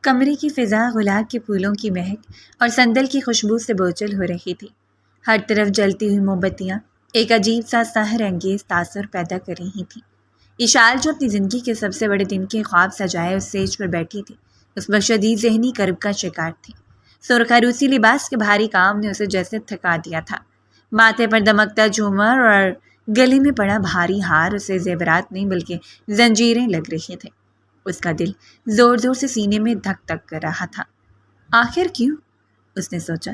کمرے کی فضا گلاب کے پھولوں کی مہک اور سندل کی خوشبو سے بوچل ہو رہی تھی۔ ہر طرف جلتی ہوئی موم بتیاں ایک عجیب سا سحر انگیز تاثر پیدا کر رہی تھیں۔ اشال جو اپنی زندگی کے سب سے بڑے دن کے خواب سجائے اس سیج پر بیٹھی تھی، اس میں شدید ذہنی کرب کا شکار تھی۔ سرخ عروسی لباس کے بھاری کام نے اسے جیسے تھکا دیا تھا۔ ماتھے پر دمکتا جھومر اور گلے میں پڑا بھاری ہار اسے زیورات نہیں بلکہ زنجیریں لگ رہی تھے۔ اس کا دل زور زور سے سینے میں دھک دھک کر رہا تھا۔ آخر کیوں؟ اس نے سوچا،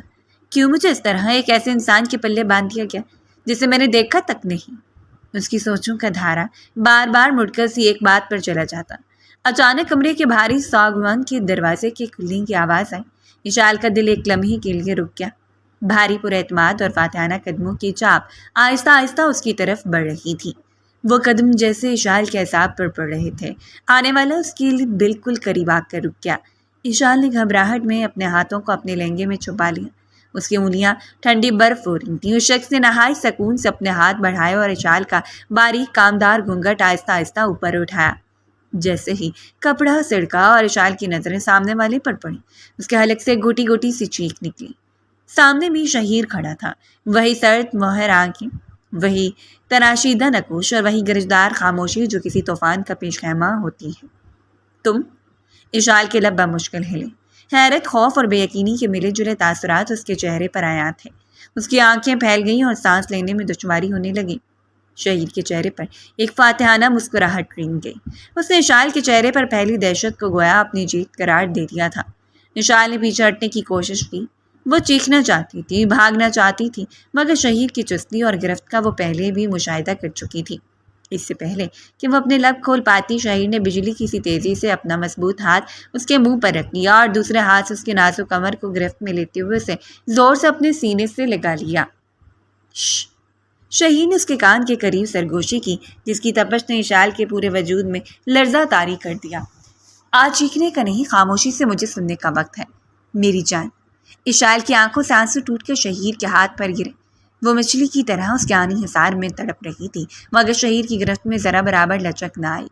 کیوں مجھے اس طرح ایک ایسے انسان کے پلے باندھ دیا گیا جسے میں نے دیکھا تک نہیں؟ اس کی سوچوں کا دھارا بار بار مڑ کر سی ایک بات پر چلا جاتا۔ اچانک کمرے کے بھاری ساگوان کے دروازے کے کھلنے کی آواز آئی۔ اشال کا دل ایک لمحے کے لیے رک گیا۔ بھاری پر اعتماد اور فاتحانہ قدموں کی چاپ آہستہ آہستہ اس کی طرف بڑھ رہی تھی۔ وہ قدم جیسے اشال کے اعصاب پر پڑ رہے تھے۔ آنے والا اس کے لیے بالکل قریب آ کر رک گیا۔ اشال نے گھبراہٹ میں اپنے ہاتھوں کو اپنے لہنگے میں چھپا لیا۔ اس کی انگلیاں ٹھنڈی برف ہو رہی تھیں۔ اس شخص نے نہایت سکون سے اپنے ہاتھ بڑھائے اور اشال کا باریک کامدار گھونگھٹ آہستہ آہستہ اوپر اٹھایا۔ جیسے ہی کپڑا سڑکا اور اشال کی نظریں سامنے والے پر پڑی، اس کے حلق سے گھٹی گھٹی سی چیخ نکلی۔ سامنے میر شہیر کھڑا تھا، وہی سرد مہر آنکھیں، وہی تراشیدہ نقوش اور وہی گرجدار خاموشی جو کسی طوفان کا پیش خیمہ ہوتی ہے۔ تم؟ اشال کے لب بمشکل ہلے۔ حیرت، خوف اور بے یقینی کے ملے جلے تاثرات اس کے چہرے پر عیاں تھے۔ اس کی آنکھیں پھیل گئیں اور سانس لینے میں دشواری ہونے لگی۔ شہید کے چہرے پر ایک فاتحانہ مسکراہٹ رنگ گئی۔ اس نے اشال کے چہرے پر پہلی دہشت کو گویا اپنی جیت قرار دے دیا تھا۔ اشال نے پیچھے ہٹنے کی کوشش کی۔ وہ چیخنا چاہتی تھی، بھاگنا چاہتی تھی، مگر شہید کی چستی اور گرفت کا وہ پہلے بھی مشاہدہ کر چکی تھی۔ اس سے پہلے کہ وہ اپنے لب کھول پاتی، شہید نے بجلی کی سی تیزی سے اپنا مضبوط ہاتھ اس کے منہ پر رکھ لیا اور دوسرے ہاتھ سے اس کے نازک کمر کو گرفت میں لیتے ہوئے اسے زور سے اپنے سینے سے لگا لیا۔ شہید نے اس کے کان کے قریب سرگوشی کی، جس کی تپش نے اشال کے پورے وجود میں لرزہ طاری کر دیا۔ آج چیخنے کا نہیں، خاموشی سے مجھے سننے کا وقت ہے میری جان۔ اشال کی آنکھوں سے آنسو ٹوٹ کے شہید کے ہاتھ پر گرے۔ وہ مچھلی کی طرح اس کے آنی حصار میں تڑپ رہی تھی، مگر شہید کی گرفت میں ذرا برابر لچک نہ آئی۔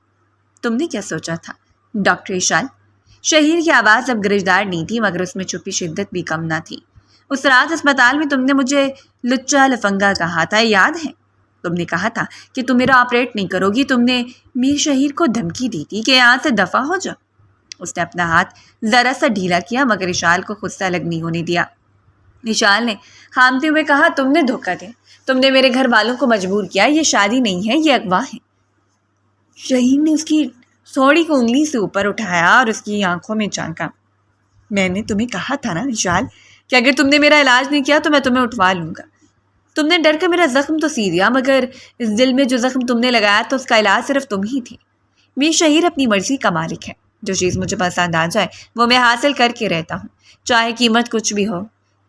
تم نے کیا سوچا تھا ڈاکٹر اشال؟ شہید کی آواز اب گرجدار نہیں تھی، مگر اس میں چھپی شدت بھی کم نہ تھی۔ اس رات اسپتال میں تم نے مجھے لچا لفنگا کہا تھا، یاد ہے؟ تم نے کہا تھا کہ تم میرا آپریٹ نہیں کرو گی۔ تم نے میر شہید کو دھمکی دی تھی کہ یہاں سے دفع ہو جا۔ اس نے اپنا ہاتھ ذرا سا ڈھیلا کیا، مگر اشال کو خود سے الگ نہیں ہونے دیا۔ اشال نے ہامتے ہوئے کہا، تم نے دھوکہ دیا، تم نے میرے گھر والوں کو مجبور کیا، یہ شادی نہیں ہے، یہ اغوا ہے۔ شہید نے اس کی سوڑی کو انگلی سے اوپر اٹھایا اور اس کی آنکھوں میں جھانکا۔ میں نے تمہیں کہا تھا نا اشال کہ اگر تم نے میرا علاج نہیں کیا تو میں تمہیں اٹھوا لوں گا۔ تم نے ڈر کر میرا زخم تو سی دیا، مگر اس دل میں جو زخم تم نے لگایا تو اس کا علاج صرف تم ہی تھی۔ میر شہید اپنی مرضی کا مالک ہے، جو چیز مجھے پسند آ جائے وہ میں حاصل کر کے رہتا ہوں، چاہے قیمت کچھ بھی ہو،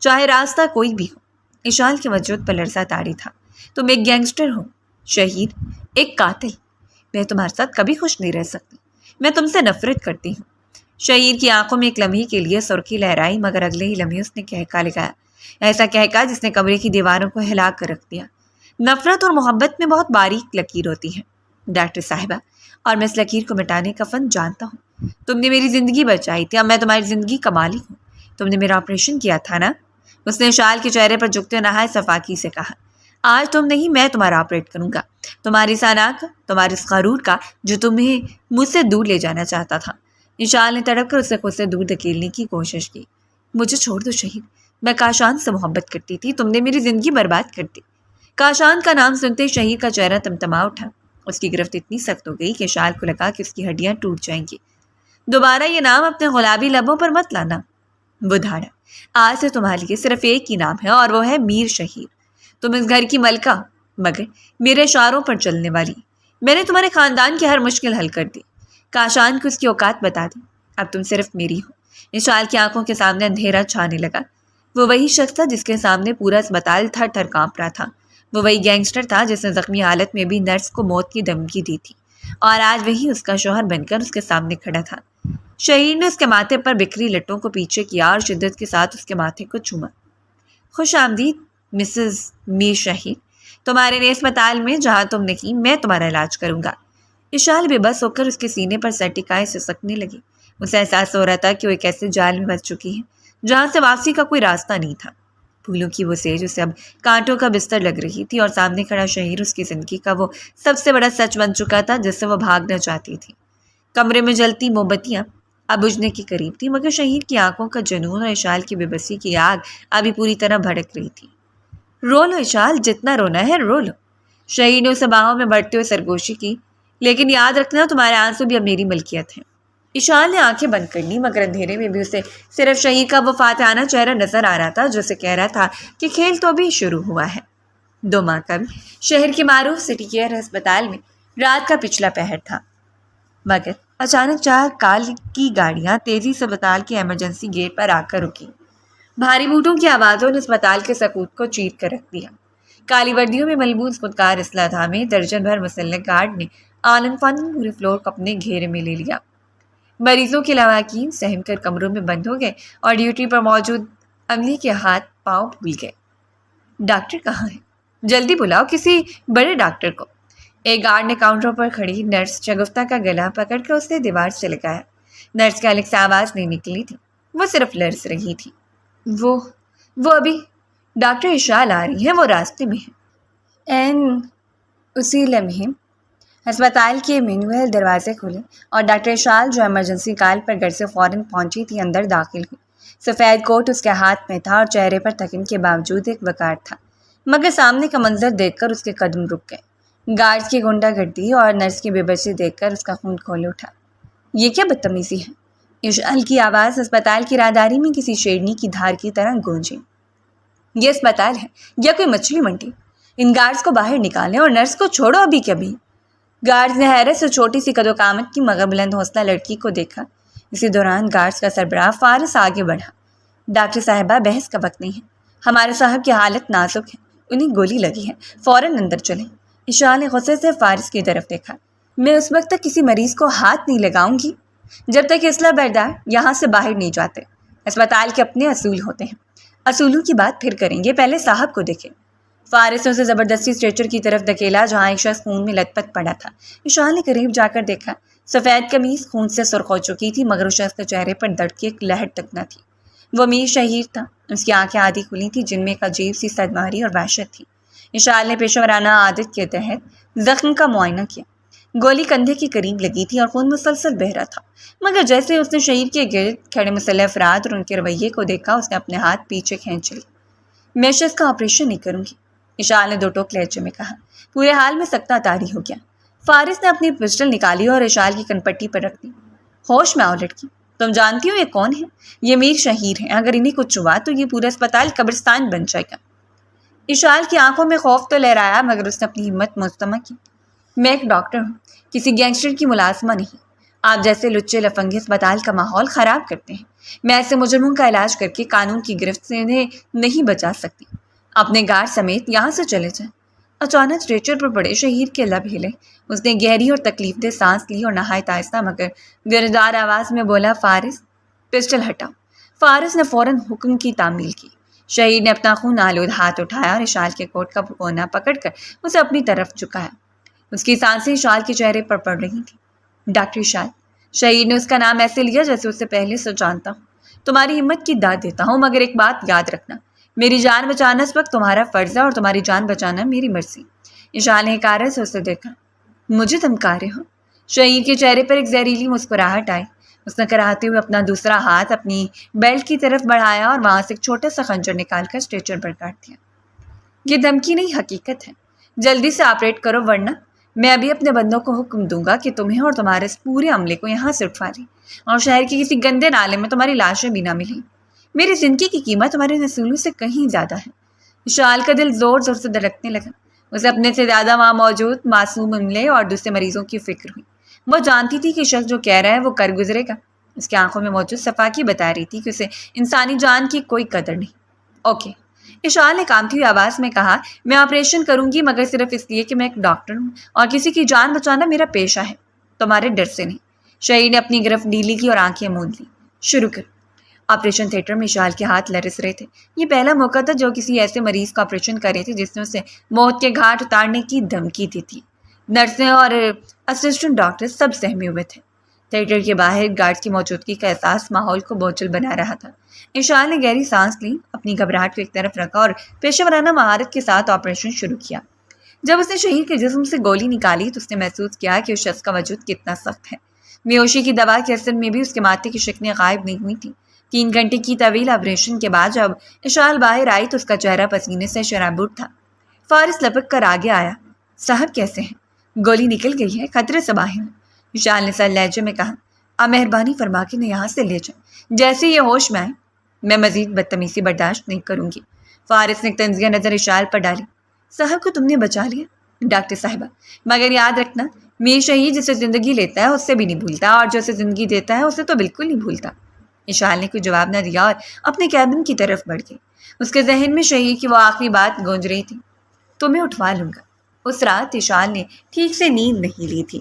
چاہے راستہ کوئی بھی ہو۔ اشال کے وجود پر لرزہ طاری تھا۔ تم ایک گینگسٹر ہو شہید، ایک قاتل۔ میں تمہارے ساتھ کبھی خوش نہیں رہ سکتی، میں تم سے نفرت کرتی ہوں۔ شہید کی آنکھوں میں ایک لمحے کے لیے سرخی لہرائی، مگر اگلے ہی لمحے اس نے کہکا لگایا، ایسا کہکا جس نے کمرے کی دیواروں کو ہلا کر رکھ دیا۔ نفرت اور محبت میں بہت باریک لکیر ہوتی ہے ڈاکٹر صاحبہ، اور میں اس لکیر کو مٹانے کا فن جانتا ہوں۔ تم نے میری زندگی بچائی تھی، اب میں تمہاری زندگی کا مالک ہوں۔ تم نے میرا آپریشن کیا تھا نا؟ اس نے اشال کے چہرے پر جھکتے نہایت صفاقی سے کہا، آج تم نہیں، میں تمہارا آپریٹ کروں گا، تمہاری سانا کا، تمہارے اس غرور کا جو تمہیں مجھ سے دور لے جانا چاہتا تھا۔ اشال نے تڑپ کر اسے خود سے دور دھکیلنے کی کوشش کی۔ مجھے چھوڑ دو شہید، میں کاشان سے محبت کرتی تھی، تم نے میری زندگی برباد کر دی۔ کاشان کا نام سنتے شہید کا چہرہ تمتما اٹھا۔ اس کی گرفت اتنی سخت ہو گئی کہ اشال کو لگا کہ اس کی ہڈیاں ٹوٹ جائیں گی۔ دوبارہ یہ نام اپنے گلابی لبوں پر مت لانا۔ وہ دھاڑا، آج سے تمہارے لیے صرف ایک ہی نام ہے اور وہ ہے میر شہید۔ تم اس گھر کی ملکہ ہو، مگر میرے اشاروں پر چلنے والی۔ میں نے تمہارے خاندان کی ہر مشکل حل کر دی، کاشان کو اس کی اوقات بتا دی، اب تم صرف میری ہو۔ اشال کی آنکھوں کے سامنے اندھیرا چھانے لگا۔ وہ وہی شخص تھا جس کے سامنے پورا اسپتال تھر تھر کانپ رہا تھا۔ وہ وہی گینگسٹر تھا جس نے زخمی حالت میں بھی نرس کو موت کی دھمکی دی تھی، اور آج وہی اس کا شوہر بن کر اس کے سامنے کھڑا تھا۔ شہید نے اس کے ماتھے پر بکھری لٹوں کو پیچھے کیا اور شدت کے ساتھ اس کے ماتھے کو چوما۔ خوش آمدید مسز میر شہید، تمہارے نئے اسپتال میں جہاں تم نہیں، میں تمہارا علاج کروں گا۔ اشال بے بس ہو کر اس کے سینے پر سر ٹکائے سسکنے لگی۔ اسے احساس ہو رہا تھا کہ وہ ایک ایسے جال میں پھنس چکی ہے جہاں سے واپسی کا کوئی راستہ نہیں تھا۔ پھولوں کی وہ سیج اسے اب کانٹوں کا بستر لگ رہی تھی اور سامنے کھڑا شہیر اس کی زندگی کا وہ سب سے بڑا سچ بن چکا تھا جس سے وہ بھاگنا چاہتی تھی۔ کمرے میں جلتی موم بتیاں اب بجھنے کے قریب تھی، مگر شہیر کی آنکھوں کا جنون اور اشال کی بے بسی کی آگ ابھی پوری طرح بھڑک رہی تھی۔ رو لو اشال، جتنا رونا ہے رو لو۔ شہیر نے اسے باہوں میں بڑھتے ہوئے سرگوشی کی، لیکن یاد رکھنا تمہارے آنسو بھی اب میری ملکیت ہے۔ اشال نے آنکھیں بند کر لی، مگر اندھیرے میں بھی اسے صرف شہیر کا وہ فاتحانہ چہرہ نظر آ رہا تھا جو اسے کہہ رہا تھا کہ کھیل تو ابھی شروع ہوا ہے۔ 2 ماہ قبل شہر کے معروف سٹی کیئر ہسپتال میں رات کا پچھلا پہر تھا، مگر اچانک 4 کال کی گاڑیاں تیزی سے اسپتال کے ایمرجنسی گیٹ پر آ کر رکی۔ بھاری بوٹوں کی آوازوں نے اسپتال کے سکوت کو چیر کر رکھ دیا۔ کالی وردیوں میں ملبوس خودکار اسلحہ تھامے درجن بھر مسلح گارڈ نے آنن فانن پورے فلور کو اپنے گھیرے میں لے لیا۔ مریضوں کے لواحقین سہم کر کمروں میں بند ہو گئے اور ڈیوٹی پر موجود عملے کے ہاتھ پاؤں پھول گئے۔ ڈاکٹر کہاں ہے؟ جلدی بلاؤ کسی بڑے ڈاکٹر کو۔ ایک گارڈ نے کاؤنٹر پر کھڑی نرس شگفتہ کا گلا پکڑ کر اسے دیوار سے لگایا۔ نرس کے الگ سے آواز نہیں نکلی تھی، وہ صرف لرز رہی تھی۔ وہ ابھی ڈاکٹر اشال آ رہی ہیں، وہ راستے میں ہیں۔ اسی لمحے ہسپتال کے مینوئل دروازے کھلے اور ڈاکٹر اشال جو ایمرجنسی کال پر گھر سے فوراً پہنچی تھی اندر داخل ہوئی۔ سفید کوٹ اس کے ہاتھ میں تھا اور چہرے پر تھکن کے باوجود ایک وقار تھا، مگر سامنے کا منظر دیکھ کر اس کے قدم رک گئے۔ گارڈز کی غنڈہ گردی اور نرس کی بے بسی دیکھ کر اس کا خون کھول اٹھا۔ یہ کیا بدتمیزی ہے؟ اشال کی آواز اسپتال کی راہداری میں کسی شیرنی کی دھار کی طرح گونجی۔ یہ اسپتال ہے یا کوئی مچھلی منڈی؟ ان گارڈز کو باہر نکالیں اور نرس کو چھوڑو ابھی کبھی۔ گارڈز نے حیرت سے چھوٹی سی قد و قامت کی مگر بلند حوصلہ لڑکی کو دیکھا۔ اسی دوران گارڈز کا سربراہ فارس آگے بڑھا۔ ڈاکٹر صاحبہ، بحث کا وقت نہیں ہے، ہمارے صاحب کی حالت نازک ہے، انہیں گولی لگی ہے، فوراً اندر چلیں۔ اشال نے غصے سے فارس کی طرف دیکھا۔ میں اس وقت تک کسی مریض کو ہاتھ نہیں لگاؤں گی جب تک اسلحہ بردار یہاں سے باہر نہیں جاتے۔ اسپتال کے اپنے اصول ہوتے ہیں، اصولوں کی بات پھر کریں گے، پہلے صاحب کو دیکھیں۔ فارس نے اسے زبردستی اسٹریچر کی طرف دھکیلا جہاں ایک شخص خون میں لت پت پڑا تھا۔ اشال نے قریب جا کر دیکھا، سفید قمیص خون سے سرخ ہو چکی تھی، مگر اس شخص کے چہرے پر درد کی ایک لہر تک نہ تھی۔ وہ امیر شہیر تھا، اس کی آنکھیں آدھی کھلی تھیں جن میں ایک عجیب سی صدماری اور وحشت تھی۔ اشال نے پیشہ ورانہ عادت کے تحت زخم کا معائنہ کیا۔ گولی کندھے کے قریب لگی تھی اور خون مسلسل بہہ رہا تھا، مگر جیسے اس نے شہیر کے گرد کھڑے مسلح افراد اور ان کے رویے کو دیکھا، اس نے اپنے ہاتھ پیچھے کھینچ لی۔ میں شخص کا آپریشن نہیں کروں گی، اشال نے 2 ٹوک لہجے میں کہا۔ پورے حال میں سکتہ طاری ہو گیا۔ فارس نے اپنی پسٹل نکالی اور اشال کی کنپٹی پر رکھ دی۔ ہوش میں آؤ لڑکی، تم جانتی ہو یہ کون ہے؟ یہ میر شہیر ہیں، اگر انہیں کچھ ہوا تو یہ پورا اسپتال قبرستان بن جائے گا۔ اشال کی آنکھوں میں خوف تو لہرایا، مگر اس نے اپنی ہمت مجتمع کی۔ میں ایک ڈاکٹر ہوں، کسی گینگسٹر کی ملازمہ نہیں۔ آپ جیسے لچے لفنگے اسپتال کا ماحول خراب کرتے ہیں۔ میں ایسے مجرموں کا علاج کر کے قانون کی گرفت سے انہیں نہیں بچا سکتی۔ اپنے گارڈ سمیت یہاں سے چلے جائیں۔ اچانک اسٹریچر پر پڑے شہیر کے لب ہلے۔ اس نے گہری اور تکلیف دہ سانس لی اور نہایت آہستہ مگر گردار آواز میں بولا، فارس پسٹل ہٹاؤ۔ فارس نے فوراً حکم کی تعمیل کی۔ شہید نے اپنا خون آلود ہاتھ اٹھایا اور اشال کے کوٹ کا کونا پکڑ کر اسے اپنی طرف جھکایا۔ اس کی سانسیں اشال کے چہرے پر پڑ رہی تھیں۔ ڈاکٹر اشال، شہید نے اس کا نام ایسے لیا جیسے اسے پہلے سے جانتا ہوں۔ تمہاری ہمت کی داد دیتا ہوں، مگر ایک بات یاد رکھنا، میری جان بچانا اس وقت تمہارا فرض ہے اور تمہاری جان بچانا میری مرضی۔ اشال نے حقارت سے اسے دیکھا۔ مجھے دھمکا رہے ہو؟ شہید کے چہرے پر ایک زہریلی مسکراہٹ آئی۔ اس نے کراہتے ہوئے اپنا دوسرا ہاتھ اپنی بیلٹ کی طرف بڑھایا اور وہاں سے ایک چھوٹا سا خنجر نکال کر اسٹریچر پر کاٹ دیا۔ یہ دھمکی نہیں، حقیقت ہے۔ جلدی سے آپریٹ کرو ورنہ میں ابھی اپنے بندوں کو حکم دوں گا کہ تمہیں اور تمہارے اس پورے عملے کو یہاں سے اٹھوا لیں اور شہر کے کسی گندے نالے میں تمہاری لاشیں بھی نہ ملیں۔ میری زندگی کی قیمت تمہارے اصولوں سے کہیں زیادہ ہے۔ اشال کا دل زور زور سے دھڑکنے لگا۔ اسے اپنے سے زیادہ وہاں موجود معصوم عملے اور دوسرے مریضوں کی فکر ہوئی۔ وہ جانتی تھی کہ شخص جو کہہ رہا ہے وہ کر گزرے گا۔ اس کی آنکھوں میں موجود صفاقی بتا رہی تھی کہ اسے انسانی جان کی کوئی قدر نہیں۔ اوکے، اشال نے کامتی ہوئی آواز میں کہا، میں آپریشن کروں گی مگر صرف اس لیے کہ میں ایک ڈاکٹر ہوں اور کسی کی جان بچانا میرا پیشہ ہے، تمہارے ڈر سے نہیں۔ شہید نے اپنی گرفت ڈھیلی کی اور آنکھیں موند لی۔ شروع کر۔ آپریشن تھیٹر میں اشال کے ہاتھ لرز رہے تھے۔ یہ پہلا موقع تھا جو کسی ایسے مریض کا آپریشن کر رہے تھے جس نے اسے موت کے گھاٹ اتارنے کی دھمکی دی تھی۔ نرسیں اور اسسٹنٹ ڈاکٹر سب سہمے ہوئے تھے۔ تھیٹر کے باہر گارڈز کی موجودگی کا احساس ماحول کو بوچھل بنا رہا تھا۔ اشال نے گہری سانس لی، اپنی گھبراہٹ کو ایک طرف رکھا اور پیشہ ورانہ مہارت کے ساتھ آپریشن شروع کیا۔ جب اس نے شہید کے جسم سے گولی نکالی تو اس نے محسوس کیا کہ اس شخص کا وجود کتنا سخت ہے۔ بے ہوشی کی دوا کے اثر میں بھی اس کے ماتھے کی شکلیں غائب نہیں ہوئی تھیں۔ 3 گھنٹے کی طویل آپریشن کے بعد جب اشال باہر آئی تو اس کا چہرہ پسینے سے شرابور تھا۔ فارس لپک کر آگے آیا۔ صاحب کیسے ہیں؟ گولی نکل گئی ہے، خطرے سے باہر ہیں۔ اشال نے سر لہجے میں کہا، آپ مہربانی فرما کے یہاں سے لے جائیں، جیسے یہ ہوش میں آئے۔ میں مزید بدتمیزی برداشت نہیں کروں گی۔ فارس نے تنزیہ نظر اشال پر ڈالی۔ صاحب کو تم نے بچا لیا ڈاکٹر صاحبہ، مگر یاد رکھنا میر شہید جسے زندگی لیتا ہے اس سے بھی نہیں بھولتا، اور جو اسے زندگی دیتا ہے اسے تو بالکل نہیں بھولتا۔ اشال نے کوئی جواب نہ دیا اور اپنے کیبن کی طرف بڑھ گئی۔ اس کے ذہن میں شہید کی وہ آخری بات گونج رہی تھی، تمہیں اٹھوا لوں گا۔ اس رات اشال نے ٹھیک سے نیند نہیں لی تھی۔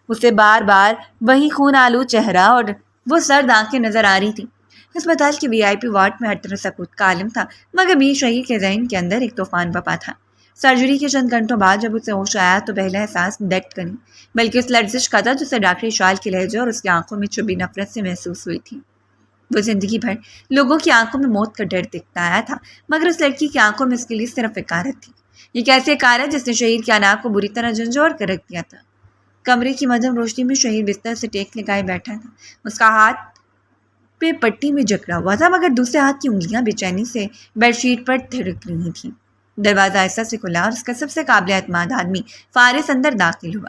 اسے بار بار وہی خون آلود چہرہ اور وہ سرد آنکھیں نظر آ رہی تھیں۔ ہسپتال کے VIP وارڈ میں ہر طرح سکوت کا عالم تھا، مگر میر شہید کے ذہن کے اندر ایک طوفان بپا تھا۔ سرجری کے چند گھنٹوں بعد جب اسے ہوش آیا تو پہلا احساس درد کا نہیں بلکہ اس لرزش کا تھا جسے ڈاکٹر اشال کے لہجے اور اس کی آنکھوں میں چھپی نفرت سے محسوس ہوئی تھی۔ وہ زندگی بھر لوگوں کی آنکھوں میں موت کا ڈر دیکھتا آیا تھا، مگر اس لڑکی کی آنکھوں میں اس کے لیے صرف حقارت تھی۔ یہ کیسی حقارت جس نے شہید کی اناق کو بری طرح جھنجھوڑ کر رکھ دیا تھا۔ کمرے کی مدھم روشنی میں شہید بستر سے ٹیک لگائے بیٹھا تھا۔ اس کا ہاتھ پہ پٹی میں جکڑا ہوا تھا، مگر دوسرے ہاتھ کی انگلیاں بے چینی سے بیڈ شیٹ پر تھڑک رہی تھیں۔ دروازہ آہستہ سے کھلا اور اس کا سب سے قابل اعتماد آدمی فارس اندر داخل ہوا۔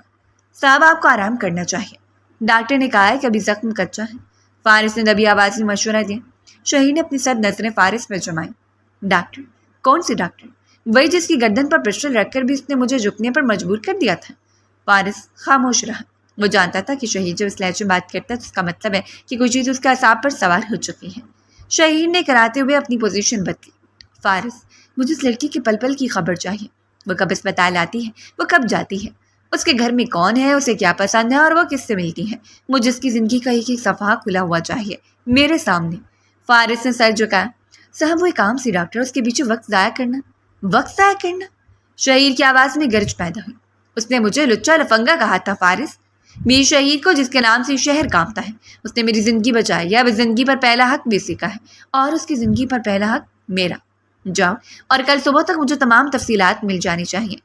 صاحب آپ کو آرام کرنا چاہیے، ڈاکٹر نے کہا ہے کہ ابھی زخم کچا ہے۔ فارس نے دبی آواز میں مشورہ دیا۔ شہید نے اپنی سرد نظریں فارس پر جمائیں۔ ڈاکٹر؟ کون سی ڈاکٹر؟ وہی جس کی گردن پر پسٹل رکھ کر بھی اس نے مجھے جھکنے پر مجبور کر دیا تھا۔ فارس خاموش رہا۔ وہ جانتا تھا کہ شہید جب اس لہجے میں بات کرتا ہے تو اس کا مطلب ہے کہ کوئی چیز اس کے اعصاب پر سوار ہو چکی ہے۔ شہید نے کراتے ہوئے اپنی پوزیشن بدلی۔ فارس، مجھے اس لڑکی کے پل پل کی خبر چاہیے۔ وہ کب اسپتال آتی ہے، وہ کب جاتی ہے، اس کے گھر میں کون ہے، اسے کیا پسند ہے اور وہ کس سے ملتی ہے۔ مجھے اس کی زندگی کا ایک ایک صفحہ کھلا ہوا چاہیے میرے سامنے۔ فارس نے سر جھکایا۔ صاحب وہ ایک عام سی ڈاکٹر، اس کے پیچھے وقت ضائع کرنا۔ شہید کی آواز میں گرج پیدا ہوئی۔ اس نے مجھے لچا لفنگا کہا تھا فارس، میر شہید کو جس کے نام سے شہر کانپتا ہے۔ اس نے میری زندگی بچائی ہے، اب اس زندگی پر پہلا حق بھی اسی کا ہے اور اس کی زندگی پر پہلا حق میرا۔ جاؤ اور کل صبح تک مجھے تمام تفصیلات مل جانی چاہیے۔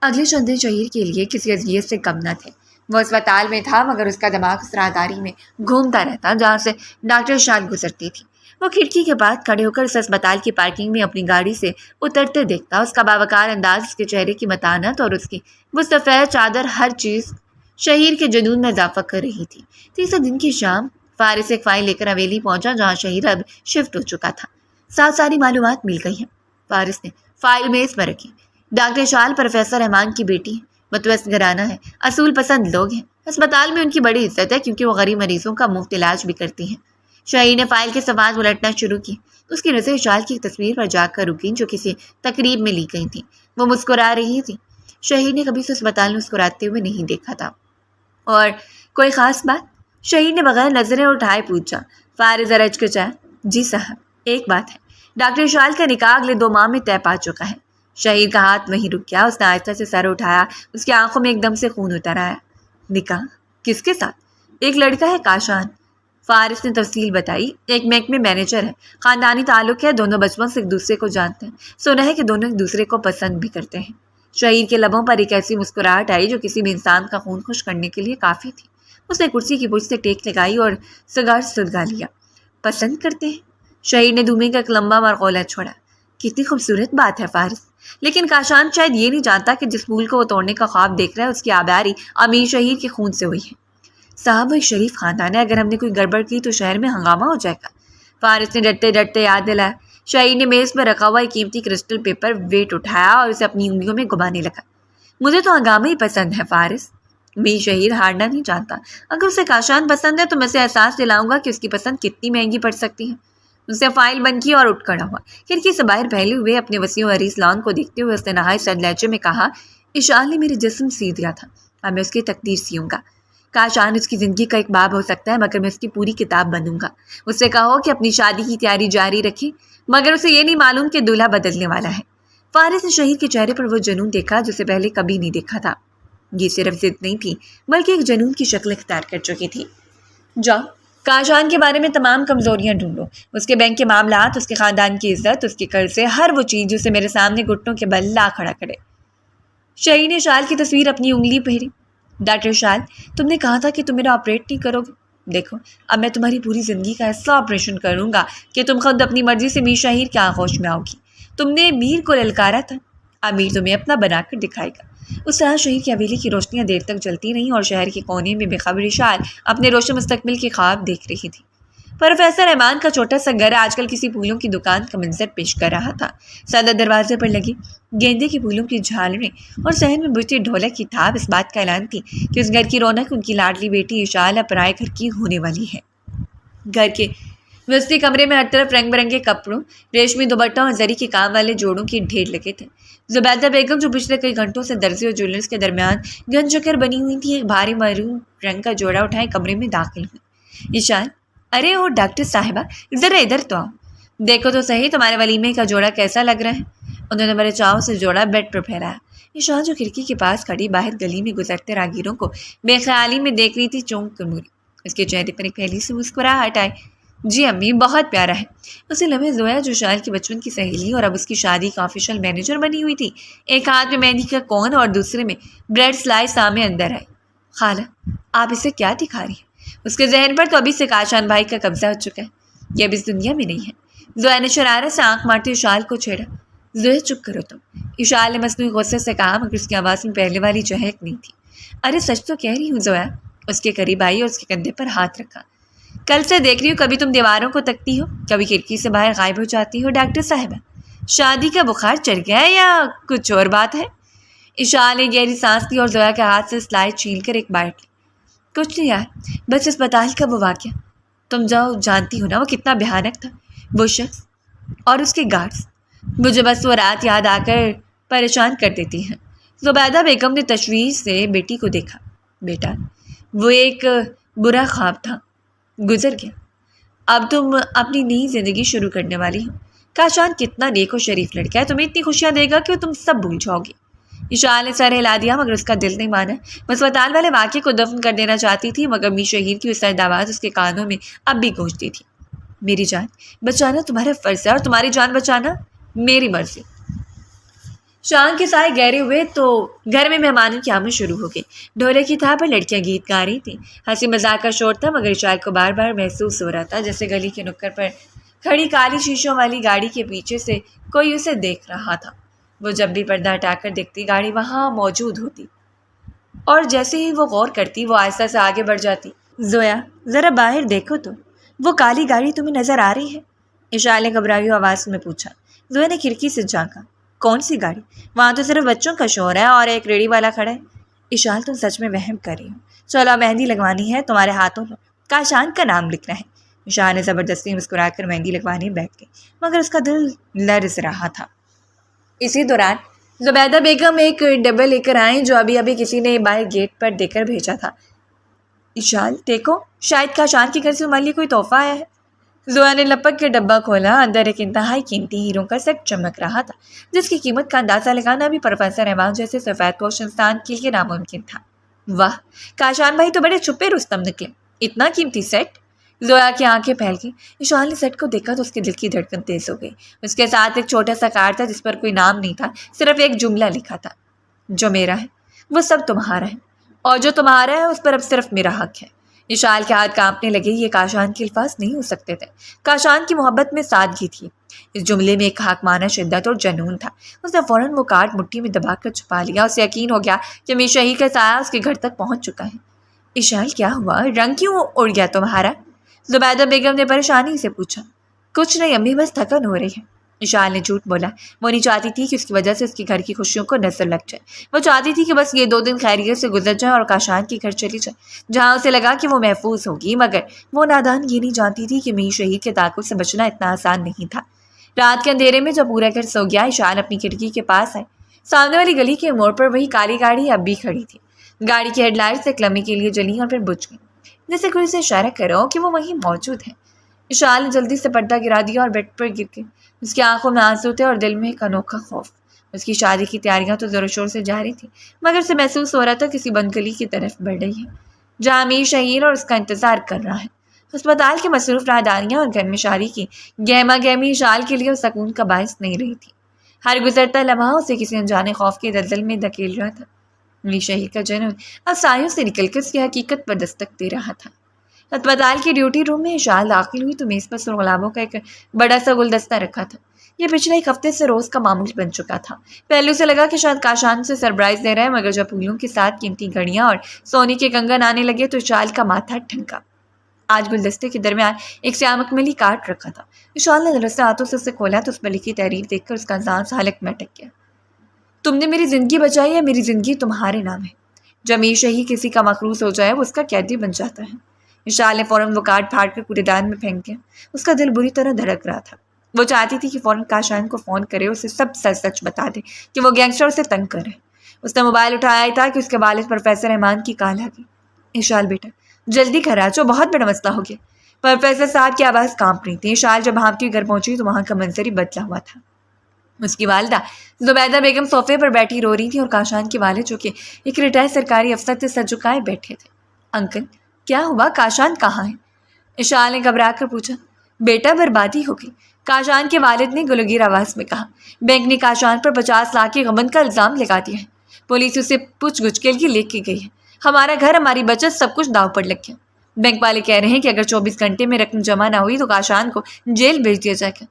اگلے چند دن شہید کے لیے کسی اذیت سے کم نہ تھے۔ وہ اسپتال میں تھا مگر اس کا دماغ اس راہداری میں گھومتا رہتا جہاں سے ڈاکٹر اشال گزرتی تھی۔ وہ کھڑکی کے پاس کھڑے ہو کر اس اسپتال کی پارکنگ میں اپنی گاڑی سے اترتے دیکھتا۔ اس کا باوقار انداز، اس کے چہرے کی متانت اور اس کی وہ سفید چادر، ہر چیز شہید کے جنون میں اضافہ کر رہی تھی۔ تیسرے دن کی شام فارس ایک فائل لے کر حویلی پہنچا جہاں شہید اب شفٹ ہو چکا تھا۔ ساری معلومات مل گئی ہیں، فارس نے فائل میز پر رکھی۔ ڈاکٹر اشال پروفیسر رحمان کی بیٹی ہے، متوسط گھرانہ ہے، اصول پسند لوگ ہیں۔ اسپتال میں ان کی بڑی عزت ہے کیونکہ وہ غریب مریضوں کا مفت علاج بھی کرتی ہیں۔ شہید نے فائل کے صفحات الٹنا شروع کی۔ اس کی نظر اشال کی ایک تصویر پر جا کر رکی جو کسی تقریب میں لی گئی تھی۔ وہ مسکرا رہی تھی۔ شہید نے کبھی اسے اسپتال میں مسکراتے ہوئے نہیں دیکھا تھا۔ اور کوئی خاص بات؟ شہید نے بغیر نظریں اٹھائے پوچھا۔ فارس ذرا ہچکچایا۔ جی صاحب، ایک بات ہے، ڈاکٹر اشال کا نکاح اگلے 2 ماہ میں طے پا چکا ہے۔ شہید کا ہاتھ وہیں رک گیا۔ اس نے آہستہ سے سر اٹھایا۔ اس کی آنکھوں میں ایک دم سے خون اتر آیا۔ نکاح؟ کس کے ساتھ؟ ایک لڑکا ہے کاشان۔ فارس نے تفصیل بتائی۔ ایک محکمے مینیجر ہے، خاندانی تعلق ہے، دونوں بچپن سے ایک دوسرے کو جانتے ہیں۔ سنا ہے کہ دونوں ایک دوسرے کو پسند بھی کرتے ہیں۔ شہید کے لبوں پر ایک ایسی مسکراہٹ آئی جو کسی بھی انسان کا خون خوش کرنے کے لیے کافی تھی۔ اس نے کرسی کی پشت سے ٹیک لگائی اور سگار سلگا لیا۔ پسند کرتے ہیں؟ شہید نے دھومے کا ایک لمبا مرغولہ چھوڑا۔ کتنی خوبصورت بات ہے فارس، لیکن کاشان شاید یہ نہیں جانتا کہ جس پھول کو وہ توڑنے کا خواب دیکھ رہا ہے اس کی آبیاری امیر شہید کے خون سے ہوئی ہے۔ صاحب وہ ایک شریف خاندان ہے، اگر ہم نے کوئی گڑبڑ کی تو شہر میں ہنگامہ ہو جائے گا۔ فارس نے ڈرتے ڈرتے یاد دلایا۔ شہید نے میز پر رکھا ہوا ایک قیمتی کرسٹل پیپر ویٹ اٹھایا اور اسے اپنی انگلیوں میں گھمانے لگا۔ مجھے تو ہنگامہ ہی پسند ہے فارس، میر شہید ہارنا نہیں چاہتا۔ اگر اسے کاشان پسند ہے تو میں اسے احساس دلاؤں گا کہ اس کی پسند کتنی مہنگی پڑ سکتی ہے۔ اس نے فائل بند کی اور اٹھ کھڑا ہوا۔ کھڑکی سے باہر پھیلے ہوئے اپنے وسیع و عریض لان کو دیکھتے ہوئے اس نے نہایت سرد لہجے میں کہا، اشال نے میرے جسم سی دیا تھا، اب میں اس کی تقدیر سیوں گا۔ کاشان اس کی زندگی کا ایک باب ہو سکتا ہے مگر میں اس کی پوری کتاب بنوں گا۔ اس سے کہو کہ اپنی شادی کی تیاری جاری رکھے، مگر اسے یہ نہیں معلوم کہ دولہا بدلنے والا ہے۔ فارس نے شہید کے چہرے پر وہ جنون دیکھا جسے پہلے کبھی نہیں دیکھا تھا۔ یہ صرف ضد نہیں تھی بلکہ ایک جنون کی شکل اختیار کر چکی تھی۔ جاؤ کاشان کے بارے میں تمام کمزوریاں ڈھونڈو، اس کے بینک کے معاملات، اس کے خاندان کی عزت، اس کے قرضے، ہر وہ چیز جسے میرے سامنے گھٹنوں کے بل لا کھڑا کرے۔ شہری نے اشال کی تصویر اپنی انگلی پہری۔ ڈاکٹر اشال، تم نے کہا تھا کہ تم میرا آپریٹ نہیں کرو گے، دیکھو اب میں تمہاری پوری زندگی کا ایسا آپریشن کروں گا کہ تم خود اپنی مرضی سے میر شہیر کے آغوش میں آؤ گی۔ تم نے میر کو للکارا تھا، اب میر تمہیں اپنا بنا کر دکھائے گا۔ اس طرح شہر کی حویلی کی روشنیاں دیر تک جلتی رہیں اور شہر کے کونے میں بے خبر اشال اپنے روشن مستقبل کے خواب دیکھ رہی تھی۔ پروفیسر احمان کا چھوٹا سا گھر آج کل کسی پھولوں کی دکان کا منظر پیش کر رہا تھا۔ سادہ دروازے پر لگی گیندے کے پھولوں کی جھالریں اور صحن میں بجتی ڈھولک کی تھاپ اس بات کا اعلان تھی کہ اس گھر کی رونق ان کی لاڈلی بیٹی اشال اب پرائے گھر کی ہونے والی ہے۔ گھر کے وسطی کمرے میں ہر طرف رنگ برنگے کپڑوں، ریشمی دوپٹوں اور زری کے کام والے جوڑوں کے ڈھیر لگے تھے۔ زبیدہ بیگم جو پچھلے کئی گھنٹوں سے درزی اور جولرز کے درمیان گن چکر بنی ہوئی تھی، ایک بھاری مرون رنگ کا جوڑا اٹھائے کمرے میں داخل ہوئی۔ اشال، ارے او ڈاکٹر صاحبہ، ذرا ادھر تو آؤ، دیکھو تو صحیح تمہارے ولیمے کا جوڑا کیسا لگ رہا ہے۔ انہوں نے بڑے چاؤ سے جوڑا بیڈ پر پھیلایا۔ اشال جو کھڑکی کے پاس کھڑی باہر گلی میں گزرتے راہگیروں کو بے خیالی میں دیکھ رہی تھی، چونک کر موری۔ اس کے چہرے پر ایک پہلی سے مسکراہٹ آئی۔ جی امی، بہت پیارا ہے۔ اسی لمحے زویا جو اشال کی بچپن کی سہیلی اور اب اس کی شادی کا آفیشل مینیجر بنی ہوئی تھی، ایک ہاتھ میں مہندی کا کون اور دوسرے میں بریڈ سلائی سامنے اندر آئی۔ خالہ، آپ اسے کیا دکھا رہی ہیں؟ اس کے ذہن پر تو ابھی سے کاشان بھائی کا قبضہ ہو چکا ہے، یہ اب اس دنیا میں نہیں ہے۔ زویا نے شرارت سے آنکھ مارتے اشال کو چھیڑا۔ زویا چپ کرو تم، اشال نے مصنوعی غصے سے کہا، مگر اس کی آواز میں پہلے والی چہک نہیں تھی۔ ارے سچ تو کہہ رہی ہوں زویا۔ اس کے قریب آئی اور اس کے کندھے پر ہاتھ رکھا۔ کل سے دیکھ رہی ہوں کبھی تم دیواروں کو تکتی ہو، کبھی کھڑکی سے باہر غائب ہو جاتی ہو۔ ڈاکٹر صاحبہ، شادی کا بخار چڑھ گیا ہے یا کچھ اور بات ہے؟ اشال نے گہری سانس لی اور زویا کے ہاتھ سے سلائی چھین کر ایک بائٹ لی۔ کچھ نہیں یار، بس اسپتال کا وہ واقعہ، تم جو جانتی ہو نا وہ کتنا بھیانک تھا، وہ شخص اور اس کے گارڈز، مجھے بس وہ رات یاد آ کر پریشان کر دیتی ہیں۔ زبیدہ بیگم نے تشویش سے بیٹی کو دیکھا۔ بیٹا، وہ ایک برا خواب تھا، گزر گیا، اب تم اپنی نئی زندگی شروع کرنے والی ہو۔ کاشان کتنا نیک و شریف لڑکا ہے، تمہیں اتنی خوشیاں دے گا کہ تم سب بھول جاؤ گی۔ اشال نے سر ہلا دیا مگر اس کا دل نہیں مانا۔ وہ اسپتال والے واقعے کو دفن کر دینا چاہتی تھی مگر میر شہیر کی سرد آواز اس کے کانوں میں اب بھی گونجتی تھی۔ میری جان بچانا تمہارا فرض ہے اور تمہاری جان بچانا میری مرضی۔ شام کے سائے گہرے ہوئے تو گھر میں مہمانوں کی آمد شروع ہو گئی۔ ڈھولے کی تھا پر لڑکیاں گیت گا رہی تھیں، ہنسی مذاق کا شور تھا مگر اشال کو بار بار محسوس ہو رہا تھا جیسے گلی کے نکڑ پر کھڑی کالی شیشوں والی گاڑی کے پیچھے سے کوئی اسے دیکھ رہا تھا۔ وہ جب بھی پردہ ہٹا کر دیکھتی گاڑی وہاں موجود ہوتی اور جیسے ہی وہ غور کرتی وہ آہستہ سے آگے بڑھ جاتی۔ زویا، ذرا باہر دیکھو تو، وہ کالی گاڑی تمہیں نظر آ رہی ہے؟ اشال نے گھبرائی آواز میں پوچھا۔ زویا نے کھڑکی سے جھانکا۔ کون سی گاڑی؟ وہاں تو صرف بچوں کا شور ہے اور ایک ریڑھی والا کھڑا ہے۔ اشال، تم سچ میں وہم کر رہی ہو؟ چلو مہندی لگوانی ہے تمہارے ہاتھوں پر، کاشان کا نام لکھنا ہے۔ اشال نے زبردستی مسکرا کر مہندی لگوانے بیٹھ گئی مگر اس کا دل لرز رہا تھا۔ اسی دوران زبیدہ بیگم ایک ڈبہ لے کر آئیں جو ابھی ابھی کسی نے باہر گیٹ پر دے کر بھیجا تھا۔ اشال دیکھو، شاید کاشان کے گھر سے ہمارے لیے کوئی تحفہ آیا ہے۔ زویا نے لپک کے ڈبہ کھولا، اندر ایک انتہائی قیمتی ہیروں کا سیٹ چمک رہا تھا جس کی قیمت کا اندازہ لگانا بھی پروفیسر احمان جیسے سفید پوش انسان کے لیے ناممکن تھا۔ واہ، کاشان بھائی تو بڑے چھپے رستم نکلے، اتنا قیمتی سیٹ؟ زویا کی آنکھیں پھیل گئی۔ اشال نے سیٹ کو دیکھا تو اس کے دل کی دھڑکن تیز ہو گئی۔ اس کے ساتھ ایک چھوٹا سا کارڈ تھا جس پر کوئی نام نہیں تھا، صرف ایک جملہ لکھا تھا، جو میرا ہے وہ سب تمہارا ہے اور جو تمہارا ہے اس پر اب صرف میرا حق ہے۔ اشال کے ہاتھ کانپنے لگے، یہ کاشان کے الفاظ نہیں ہو سکتے تھے۔ کاشان کی محبت میں سادگی تھی، اس جملے میں ایک حاکمانہ شدت اور جنون تھا۔ اس نے فوراً وہ کارڈ مٹھی میں دبا کر چھپا لیا۔ اسے یقین ہو گیا کہ میر شہیر کا سایہ اس کے گھر تک پہنچ چکا ہے۔ اشال، کیا ہوا؟ رنگ کیوں اڑ گیا تمہارا؟ زبیدہ بیگم نے پریشانی سے پوچھا۔ کچھ نہیں امی، بس تھکن ہو رہی ہے۔ اشال نے جھوٹ بولا۔ وہ نہیں چاہتی تھی کہ اس کی وجہ سے اس کے گھر کی خوشیوں کو نظر لگ جائے۔ وہ چاہتی تھی کہ بس یہ 2 دن خیریت سے گزر جائیں اور کاشان کے گھر چلی جائے جہاں اسے لگا کہ وہ محفوظ ہوگی، مگر وہ نادان یہ نہیں جانتی تھی کہ میر شہیر کے تعاقب سے بچنا اتنا آسان نہیں تھا۔ رات کے اندھیرے میں جب پورا گھر سو گیا، اشال اپنی کھڑکی کے پاس آئے۔ سامنے والی گلی کے موڑ پر وہی کالی گاڑی اب بھی کھڑی تھی۔ گاڑی کی ہیڈ لائٹس ایک لمحے کے لیے جلیں اور پھر بجھ گئیں، جیسے کوئی اسے اشارہ کرو کہ وہ وہیں موجود ہے۔ اشال نے جلدی سے پردہ گرا دیا اور بیڈ پر گر گئی۔ اس کی آنکھوں میں آنسو تھے اور دل میں ایک انوکھا خوف۔ اس کی شادی کی تیاریاں تو زور و شور سے جاری تھیں مگر اسے محسوس ہو رہا تھا کسی بند گلی کی طرف بڑھ رہی ہے۔ جہاں امیر شہیر اور اس کا انتظار کر رہا ہے۔ اسپتال کی مصروف راہداریاں اور گھر میں شاری کی گہما گہمی اشال کے لیے سکون کا باعث نہیں رہی تھی۔ ہر گزرتا لمحہ اسے کسی انجانے خوف کے دلدل میں دھکیل رہا تھا۔ امیر شہیر کا جنون اب سایوں سے نکل کر اس کی حقیقت پر دستک دے رہا تھا۔ اسپتال کی ڈیوٹی روم میں اشال داخل ہوئی تو میز پر سرخ گلابوں کا ایک بڑا سا گلدستہ رکھا تھا۔ یہ پچھلے ایک ہفتے سے روز کا معمول بن چکا تھا۔ پہلو سے لگا کہ شاید کاشان سے سرپرائز دے رہا ہے، مگر جب پھولوں کے ساتھ قیمتی گھڑیاں اور سونے کے کنگن آنے لگے تو اشال کا ماتھا ٹھنکا۔ آج گلدستے کے درمیان ایک سیاہ مخملی کارڈ رکھا تھا۔ اشال نے درست ہاتھوں سے اسے کھولا تو اس پر لکھی تحریر دیکھ کر اس کا سانس حلق میں اٹک گیا۔ تم نے میری زندگی بچائی ہے، میری زندگی تمہارے نام ہے۔ جب امیر شہیر کسی کا مخروص ہو جائے وہ اس کا قیدی بن جاتا ہے۔ اشال نے فوراً وہ کارڈ پھاڑ کر کوڑے دان میں پھینک دیا۔ اس کا دل بری طرح دھڑک رہا تھا۔ وہ چاہتی تھی کہ فوراً کاشان کو فون کرے، اسے سب سچ بتا دے کہ وہ گینگسٹر اسے تنگ کر رہے ہیں۔ اس نے موبائل اٹھایا ہی تھا کہ اس کے والد پروفیسر رحمان کی کال آ گئی۔ اشال بیٹا جلدی گھر آ جاؤ، بہت بڑا مسئلہ ہو گیا۔ پروفیسر صاحب کی آواز کانپ رہی تھی۔ اشال جب بھانپتی ہوئی گھر پہنچی تو وہاں کا منظر ہی بدلا ہوا تھا۔ اس کی والدہ زبیدہ بیگم صوفے پر بیٹھی رو رہی تھی اور کاشان کے والد جو کہ ایک ریٹائر سرکاری افسر سے سر جھکائے بیٹھے تھے۔ انکل کیا ہوا، کاشان کہاں ہے؟ اشال نے گھبرا کر پوچھا۔ بیٹا بربادی ہو گئی، کاشان کے والد نے گلوگیر آواز میں کہا۔ بینک نے کاشان پر 50 لاکھ کے غبن کا الزام لگا دیا ہے۔ پولیس اسے پوچھ گچھ کے لیے لے کے گئی ہے۔ ہمارا گھر، ہماری بچت، سب کچھ داؤ پر لگ گیا۔ بینک والے کہہ رہے ہیں کہ اگر 24 گھنٹے میں رقم جمع نہ ہوئی تو کاشان کو جیل بھیج دیا جائے گا۔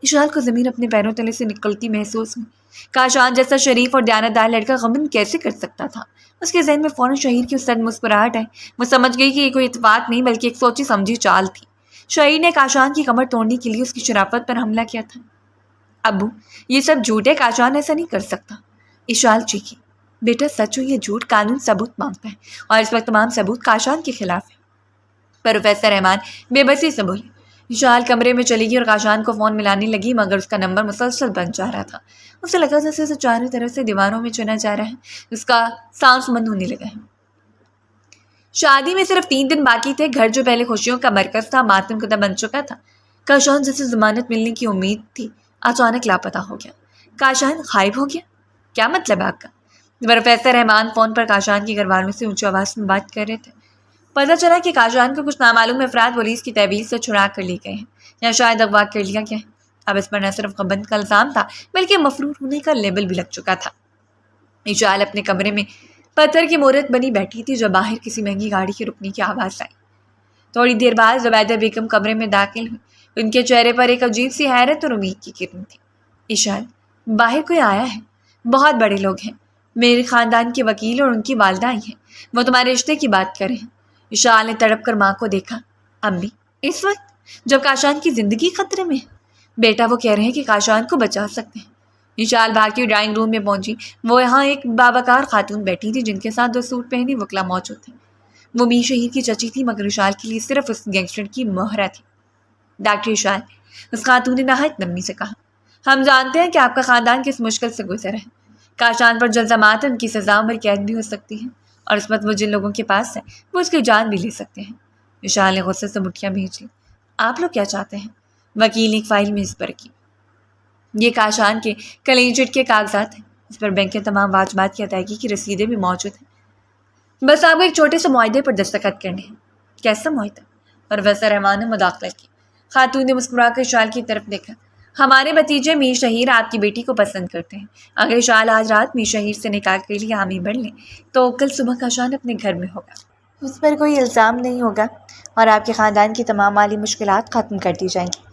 اشال کو زمین اپنے پیروں تلے سے نکلتی محسوس ہوئی۔ کاشان جیسا شریف اور دیانتدار لڑکا غبن کیسے کر سکتا تھا؟ اس کے ذہن میں فوراً شہیر کی اس مسکراہٹ آئی۔ وہ سمجھ گئی کہ یہ کوئی اتفاق نہیں بلکہ ایک سوچی سمجھی چال تھی۔ شہیر نے کاشان کی کمر توڑنے کے لیے اس کی شرافت پر حملہ کیا تھا۔ ابو یہ سب جھوٹ ہے، کاشان ایسا نہیں کر سکتا۔ اشال چیخی۔ بیٹا سچ ہو یا جھوٹ، قانون ثبوت مانگتا ہے اور اس وقت تمام ثبوت کاشان کے خلاف ہے۔ پروفیسر رحمان بے بسی سے بولے۔ اشال کمرے میں چلی گئی اور کاشان کو فون ملانے لگی، مگر اس کا نمبر مسلسل بند جا رہا تھا۔ اسے لگا جیسے اسے چاروں طرف سے دیواروں میں چنا جا رہا ہے۔ اس کا سانس بند ہونے لگا ہے۔ شادی میں صرف 3 دن باقی تھے۔ گھر جو پہلے خوشیوں کا مرکز تھا ماتم کدہ بن چکا تھا۔ کاشان جسے ضمانت ملنے کی امید تھی اچانک لاپتہ ہو گیا۔ کاشان غائب ہو گیا؟ کیا مطلب ہے آپ کا؟ پروفیسر رحمان فون پر کاشان کے گھر والوں سے اونچی آواز میں بات کر رہے تھے۔ پتہ چلا کہ کاشان کو کچھ نامعلوم افراد پولیس کی تحویل سے چھڑا کر لے گئے ہیں یا شاید اغوا کر لیا گیا ہے۔ اب اس پر نہ صرف غبن کا الزام تھا بلکہ مفرور ہونے کا لیبل بھی لگ چکا تھا۔ اشال اپنے کمرے میں پتھر کی مورت بنی بیٹھی تھی جب باہر کسی مہنگی گاڑی کے رکنے کی آواز آئی۔ تھوڑی دیر بعد زبیدہ بیگم کمرے میں داخل ہوئی۔ ان کے چہرے پر ایک عجیب سی حیرت اور امید کی کرن تھی۔ اشال باہر کوئی آیا ہے، بہت بڑے لوگ ہیں، میرے خاندان کے وکیل اور ان کی والدہ آئی ہیں، وہ تمہارے رشتے کی بات کر رہے ہیں۔ اشال نے تڑپ کر ماں کو دیکھا۔ امی اس وقت جب کاشان کی زندگی خطرے میں ہے؟ بیٹا وہ کہہ رہے ہیں کہ کاشان کو بچا سکتے ہیں۔ اشال بھاگتی ڈرائنگ روم میں پہنچی۔ وہ یہاں ایک باوقار خاتون بیٹھی تھی جن کے ساتھ 2 سوٹ پہنے وکلا موجود تھے۔ وہ میر شہیر کی چچی تھی مگر اشال کے لیے صرف اس گینگسٹر کی مہرہ تھی۔ ڈاکٹر اشال، اس خاتون نے نہایت نرمی سے کہا، ہم جانتے ہیں کہ آپ کا خاندان کس مشکل سے گزر ہے۔ کاشان پر جو الزامات ہیں ان کی سزا عمر قید بھی ہو سکتی ہے اور اس وقت وہ جن لوگوں کے پاس ہے وہ اس کی جان بھی لے سکتے ہیں۔ اشال نے غصے سے مٹھیاں بھیج لی۔ آپ لوگ کیا چاہتے ہیں؟ وکیل نے ایک فائل میں اس پر کی۔ یہ کاشان کے کلین چٹ کے کاغذات ہیں، اس پر بینک کے تمام واجبات کی ادائیگی کی رسیدیں بھی موجود ہیں۔ بس آپ کو ایک چھوٹے سے معاہدے پر دستخط کرنے ہیں۔ کیسا معاہدہ؟ پروفیسر رحمان نے مداخلت کی۔ خاتون نے مسکرا کر اشال کی طرف دیکھا۔ ہمارے بھتیجے میر شہیر آپ کی بیٹی کو پسند کرتے ہیں۔ اگر اشال آج رات میر شہیر سے نکاح کے لیے حامی بن لیں تو کل صبح کاشان اپنے گھر میں ہوگا، اس پر کوئی الزام نہیں ہوگا اور آپ کے خاندان کی تمام مالی مشکلات ختم کر دی جائیں گی۔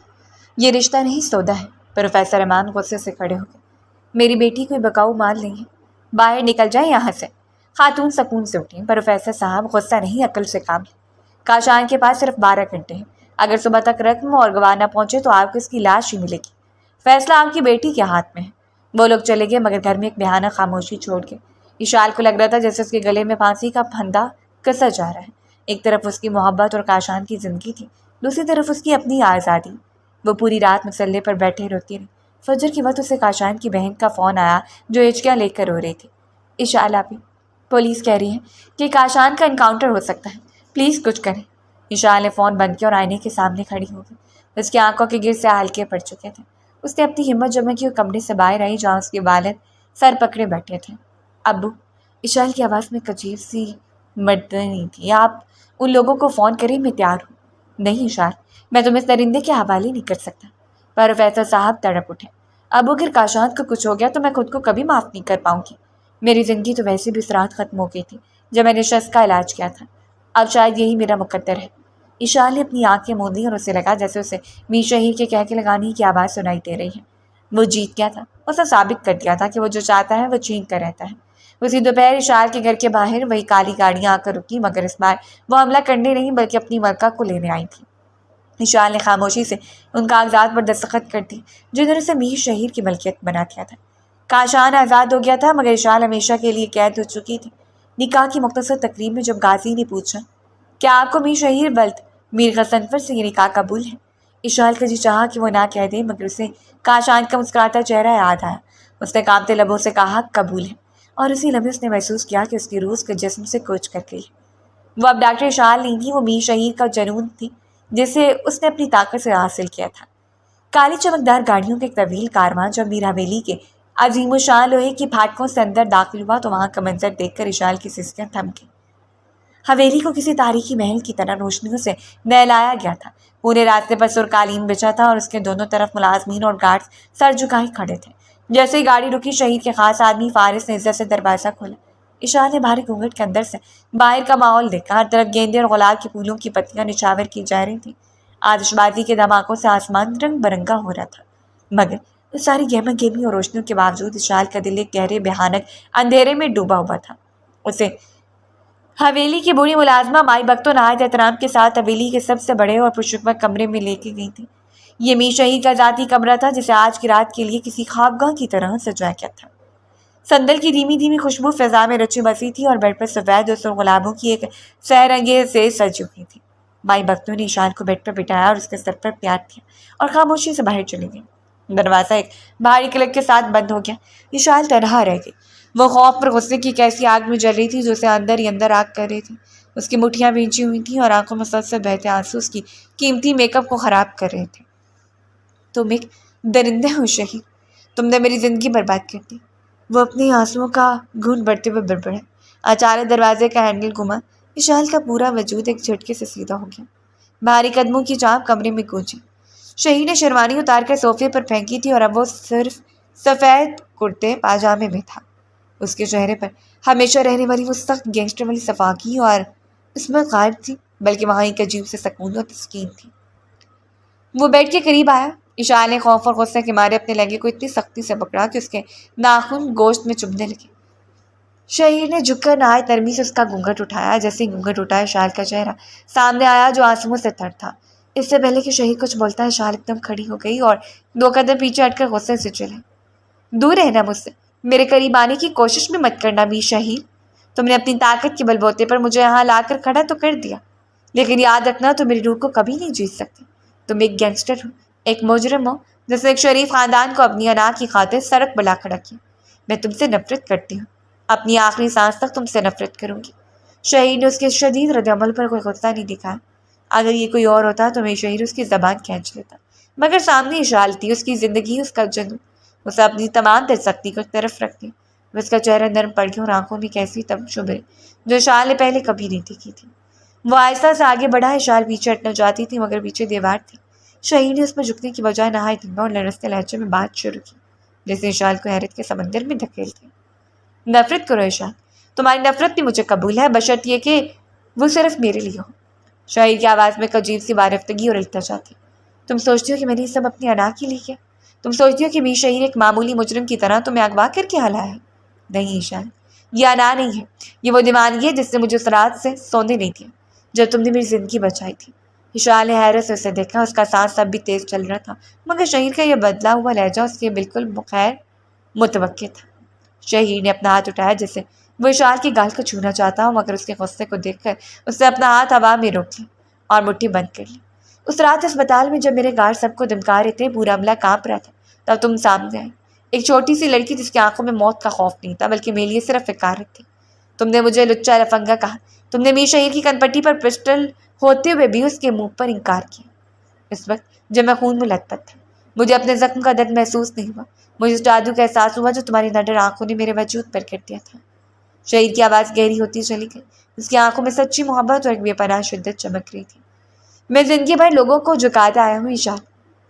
یہ رشتہ نہیں سودا ہے۔ پروفیسر رحمان غصے سے کھڑے ہو گئے۔ میری بیٹی کوئی بکاؤ مال نہیں ہے، باہر نکل جائیں یہاں سے۔ خاتون سکون سے اٹھی۔ پروفیسر صاحب غصہ نہیں، عقل سے کام لیں۔ کاشان کے پاس صرف 12 گھنٹے ہیں، اگر صبح تک رقم اور گواہ نہ پہنچے تو آپ کو اس کی لاش ہی ملے گی۔ فیصلہ آپ کی بیٹی کے ہاتھ میں ہے۔ وہ لوگ چلے گئے مگر گھر میں ایک بھیانک خاموشی چھوڑ گئے۔ اشال کو لگ رہا تھا جیسے اس کے گلے میں پھانسی کا پھندا کسا جا رہا ہے۔ ایک طرف اس کی محبت اور کاشان کی زندگی تھی، دوسری طرف اس کی اپنی آزادی۔ وہ پوری رات مسلے پر بیٹھے روتی رہی۔ فجر کے وقت اسے کاشان کی بہن کا فون آیا جو ہچکیاں لے کر رو رہی تھی۔ اشال آپی، پولیس کہہ رہی ہے کہ کاشان کا انکاؤنٹر ہو سکتا ہے، پلیز کچھ کریں۔ اشال نے فون بند کیا اور آئینے کے سامنے کھڑی ہو گئی۔ اس کی آنکھوں کے گرد سے ہلکے پڑ چکے تھے۔ اس نے اپنی ہمت جمع کی اور کمرے سے باہر آئی جہاں اس کے والد سر پکڑے بیٹھے تھے۔ ابو، اشال کی آواز میں ایک عجیب سی مرتے نہیں تھی، آپ ان لوگوں کو فون کریں، میں تیار ہوں۔ نہیں اشال، میں تمہیں اس درندے کے حوالے نہیں کر سکتا۔ پروفیسر صاحب تڑپ اٹھے۔ اب اگر کاشانت کو کچھ ہو گیا تو میں خود کو کبھی معاف نہیں کر پاؤں گی۔ میری زندگی تو ویسے بھی اس رات ختم ہو گئی تھی جب میں نے شخص کا علاج کیا تھا۔ اب شاید یہی میرا مقدر ہے۔ اشال نے اپنی آنکھیں موندی اور اسے لگا جیسے اسے میر شہیر کے کہہ کے لگانے کی آواز سنائی دے رہی ہے۔ وہ جیت گیا تھا، اسے ثابت کر دیا تھا کہ وہ جو چاہتا ہے وہ چھین کر رہتا ہے۔ اسی دوپہر اشال کے گھر کے باہر وہی کالی گاڑیاں آ کر رکی، مگر اس بار وہ حملہ کرنے نہیں بلکہ اپنی ملکہ کو لینے آئی تھی۔ اشال نے خاموشی سے ان کاغذات پر دستخط کر دی جنہوں نے اسے میر شہیر کی ملکیت بنا دیا تھا۔ کاشان آزاد ہو گیا تھا مگر اشال ہمیشہ کے لیے قید ہو چکی تھی۔ نکاح کی مختصر تقریب میں جب غازی نے پوچھا، کیا آپ کو میر شہیر ولد میر غضنفر سے یہ نکاح قبول ہے؟ اشال کا جی چاہا کہ وہ نہ کہہ دے مگر اسے کاشان کا مسکراتا چہرہ یاد آیا۔ اس نے کانپتے لبوں سے کہا، قبول ہے، اور اسی لمحے اس نے محسوس کیا کہ اس کی روح اس کے جسم سے کوچ کر گئی۔ وہ اب ڈاکٹر اشال نہیں تھی، وہ میر شہیر کا جنون تھی جسے اس نے اپنی طاقت سے حاصل کیا تھا۔ کالی چمکدار گاڑیوں کے ایک طویل کاروان جب میر حویلی کے عظیم الشان لوہے کی پھاٹکوں سے اندر داخل ہوا تو وہاں کا منظر دیکھ کر اشال کی سسکیاں تھم گئیں۔ حویلی کو کسی تاریخی محل کی طرح روشنیوں سے نہلایا گیا تھا۔ پورے راستے پر سر قالین بچھا تھا اور اس کے دونوں طرف ملازمین اور گارڈز سر جھکائے کھڑے تھے۔ جیسے ہی گاڑی رکی، شہید کے خاص آدمی فارس نے عزت سے دروازہ کھولا۔ اشال نے بھاری گھونگھٹ کے اندر سے باہر کا ماحول دیکھا۔ ہر طرف گیندے اور گلاب کے پھولوں کی پتیاں نچھاور کی جا رہی تھیں۔ آتش بازی کے دھماکوں سے آسمان رنگ برنگا ہو رہا تھا، مگر اس ساری گہما گہمی اور روشنیوں کے باوجود اشال کا دل ایک گہرے بھیانک اندھیرے میں ڈوبا ہوا تھا۔ اسے حویلی کی بوڑھی ملازمہ مائی بختو نہایت احترام کے ساتھ حویلی کے سب سے بڑے اور پرشکوہ کمرے میں لے کے گئی تھی۔ یہ میر شہید کا ذاتی کمرہ تھا جسے آج کی رات کے لیے کسی خوابگاہ کی طرح سجایا گیا تھا۔ صندل کی دھیمی دھیمی خوشبو فضا میں رچی بسی تھی اور بیڈ پر سفید اور سرخ گلابوں کی ایک سحر انگیز سے سجی ہوئی تھی۔ مائی بختو نے اشال کو بیڈ پر بٹھایا اور اس کے سر پر پیار دیا اور خاموشی سے باہر چلی گئی۔ دروازہ ایک بھاری کلک کے ساتھ بند ہو گیا۔ اشال تنہا رہ گئی۔ وہ خوف پر غصے کی کیسی آگ میں جل رہی تھی جو اسے اندر ہی اندر آگ کر رہی تھی۔ اس کی مٹھیاں بھینچی ہوئی تھیں اور آنکھوں میں مسلسل بہتے آنسو اس کی قیمتی میک اپ کو خراب کر رہے تھے۔ تم ایک درندے ہو شہید، تم نے میری زندگی برباد کر دی، وہ اپنے آنسوؤں کا گھونٹ بڑھتے ہوئے بڑبڑا۔ اچانک دروازے کا ہینڈل گھما، اشال کا پورا وجود ایک جھٹکے سے سیدھا ہو گیا۔ بھاری قدموں کی چانپ کمرے میں گونجی۔ شہید نے شیروانی اتار کر صوفے پر پھینکی تھی اور اب وہ صرف سفید کرتے پاجامے میں تھا۔ اس کے چہرے پر ہمیشہ رہنے والی وہ سخت گینگسٹر والی صفائی اور اس میں غائب تھی، بلکہ وہاں ایک عجیب سے سکون اور تسکین تھی۔ وہ بیڈ کے قریب آیا۔ اشال نے خوف اور غصے کے مارے اپنے لہنگے کو اتنی سختی سے پکڑا کہ اس کے ناخن گوشت میں چبھنے لگے۔ شہید نے جھک کر نہایت نرمی سے اس کا گھونگھٹ اٹھایا۔ جیسے ہی گھونگھٹ اٹھایا، اشال کا چہرہ سامنے آیا جو آنسوؤں سے تر تھا۔ اس سے پہلے کہ شہید کچھ بولتا، اشال ایک دم کھڑی ہو گئی اور 2 قدم پیچھے ہٹ کر غصے سے چلے، دور رہنا مجھ سے، میرے قریب آنے کی کوشش بھی مت کرنا میر شہید۔ تم نے اپنی طاقت کے بل بوتے پر مجھے یہاں لا کر کھڑا تو کر دیا، لیکن یاد رکھنا تم میری روح کو کبھی نہیں جیت سکتے۔ تم ایک گینگسٹر ہو، ایک مجرم ہو جس نے ایک شریف خاندان کو اپنی انا کی خاطر سڑک بلا کھڑا کیا۔ میں تم سے نفرت کرتی ہوں، اپنی آخری سانس تک تم سے نفرت کروں گی۔ شہید نے اس کے شدید رد عمل پر کوئی غصہ نہیں دکھایا۔ اگر یہ کوئی اور ہوتا تو میر شہید اس کی زبان کھینچ لیتا، مگر سامنے اشال تھی، اس کی زندگی، اس کا جنون۔ اسے اپنی تمام تر سختی کو ایک طرف رکھتی، اس کا چہرہ نرم پڑ گیا اور آنکھوں میں کیسی تب شبرے جو اشال نے پہلے کبھی نہیں دیکھی تھی۔ وہ آہستہ سے آگے بڑھا۔ اشال پیچھے ہٹنا چاہتی تھی مگر پیچھے دیوار تھی۔ شہید نے اس پر جھکنے کی بجائے نہایت دھیما اور لرزتے لہجے میں بات شروع کی، جیسے اشال کو حیرت کے سمندر میں دھکیلتے۔ نفرت کرو اشال، تمہاری نفرت بھی مجھے قبول ہے، بشرط یہ کہ وہ صرف میرے لیے ہو۔ شہید کی آواز میں ایک عجیب سی وارفتگی اور التجا تھی۔ تم سوچتی ہو کہ میں نے یہ سب اپنی انا کے لیے کیا؟ تم سوچتی ہو کہ میر شہید ایک معمولی مجرم کی طرح تمہیں اغوا کر کے لایا ہے؟ نہیں اشال، یہ انا نہیں ہے، یہ وہ دیوانگی ہے جس نے مجھے اس رات سے سونے نہیں دیا جب تم نے میری زندگی بچائی تھی۔ اشال نے حیرت سے اسے دیکھا۔ اس کا سانس اب بھی تیز چل رہا تھا مگر شہید کا یہ بدلا ہوا لہجہ اس کے بالکل غیر متوقع تھا۔ شہید نے اپنا ہاتھ اٹھایا جیسے وہ اشال کی گال کو چھونا چاہتا ہو، مگر اس کے غصے کو دیکھ کر اس نے اپنا ہاتھ ہوا میں روک لیا اور مٹھی بند کر لی۔ اس رات اسپتال میں جب میرے گارڈ سب کو دھمکا رہے تھے، پورا عملہ کانپ رہا تھا، تب تم سامنے آئی، ایک چھوٹی سی لڑکی جس کی آنکھوں میں موت کا خوف نہیں تھا بلکہ میرے لیے صرف حقارت تھی۔ تم نے مجھے لچا لفنگا کہا، تم نے میر شہید کی کنپٹی پر پسٹل ہوتے ہوئے بھی اس کے منہ پر انکار کیا۔ اس وقت جب میں خون میں لت پت تھا، مجھے اپنے زخم کا درد محسوس نہیں ہوا، مجھے اس جادو کا احساس ہوا جو تمہاری نڈر آنکھوں نے میرے وجود پر کر دیا تھا۔ شہید کی آواز گہری ہوتی چلی گئی۔ اس کی آنکھوں میں سچی محبت اور ایک بے پناہ شدت چمک رہی تھی۔ میں زندگی بھر لوگوں کو جھکاتا آیا ہوں ایشان،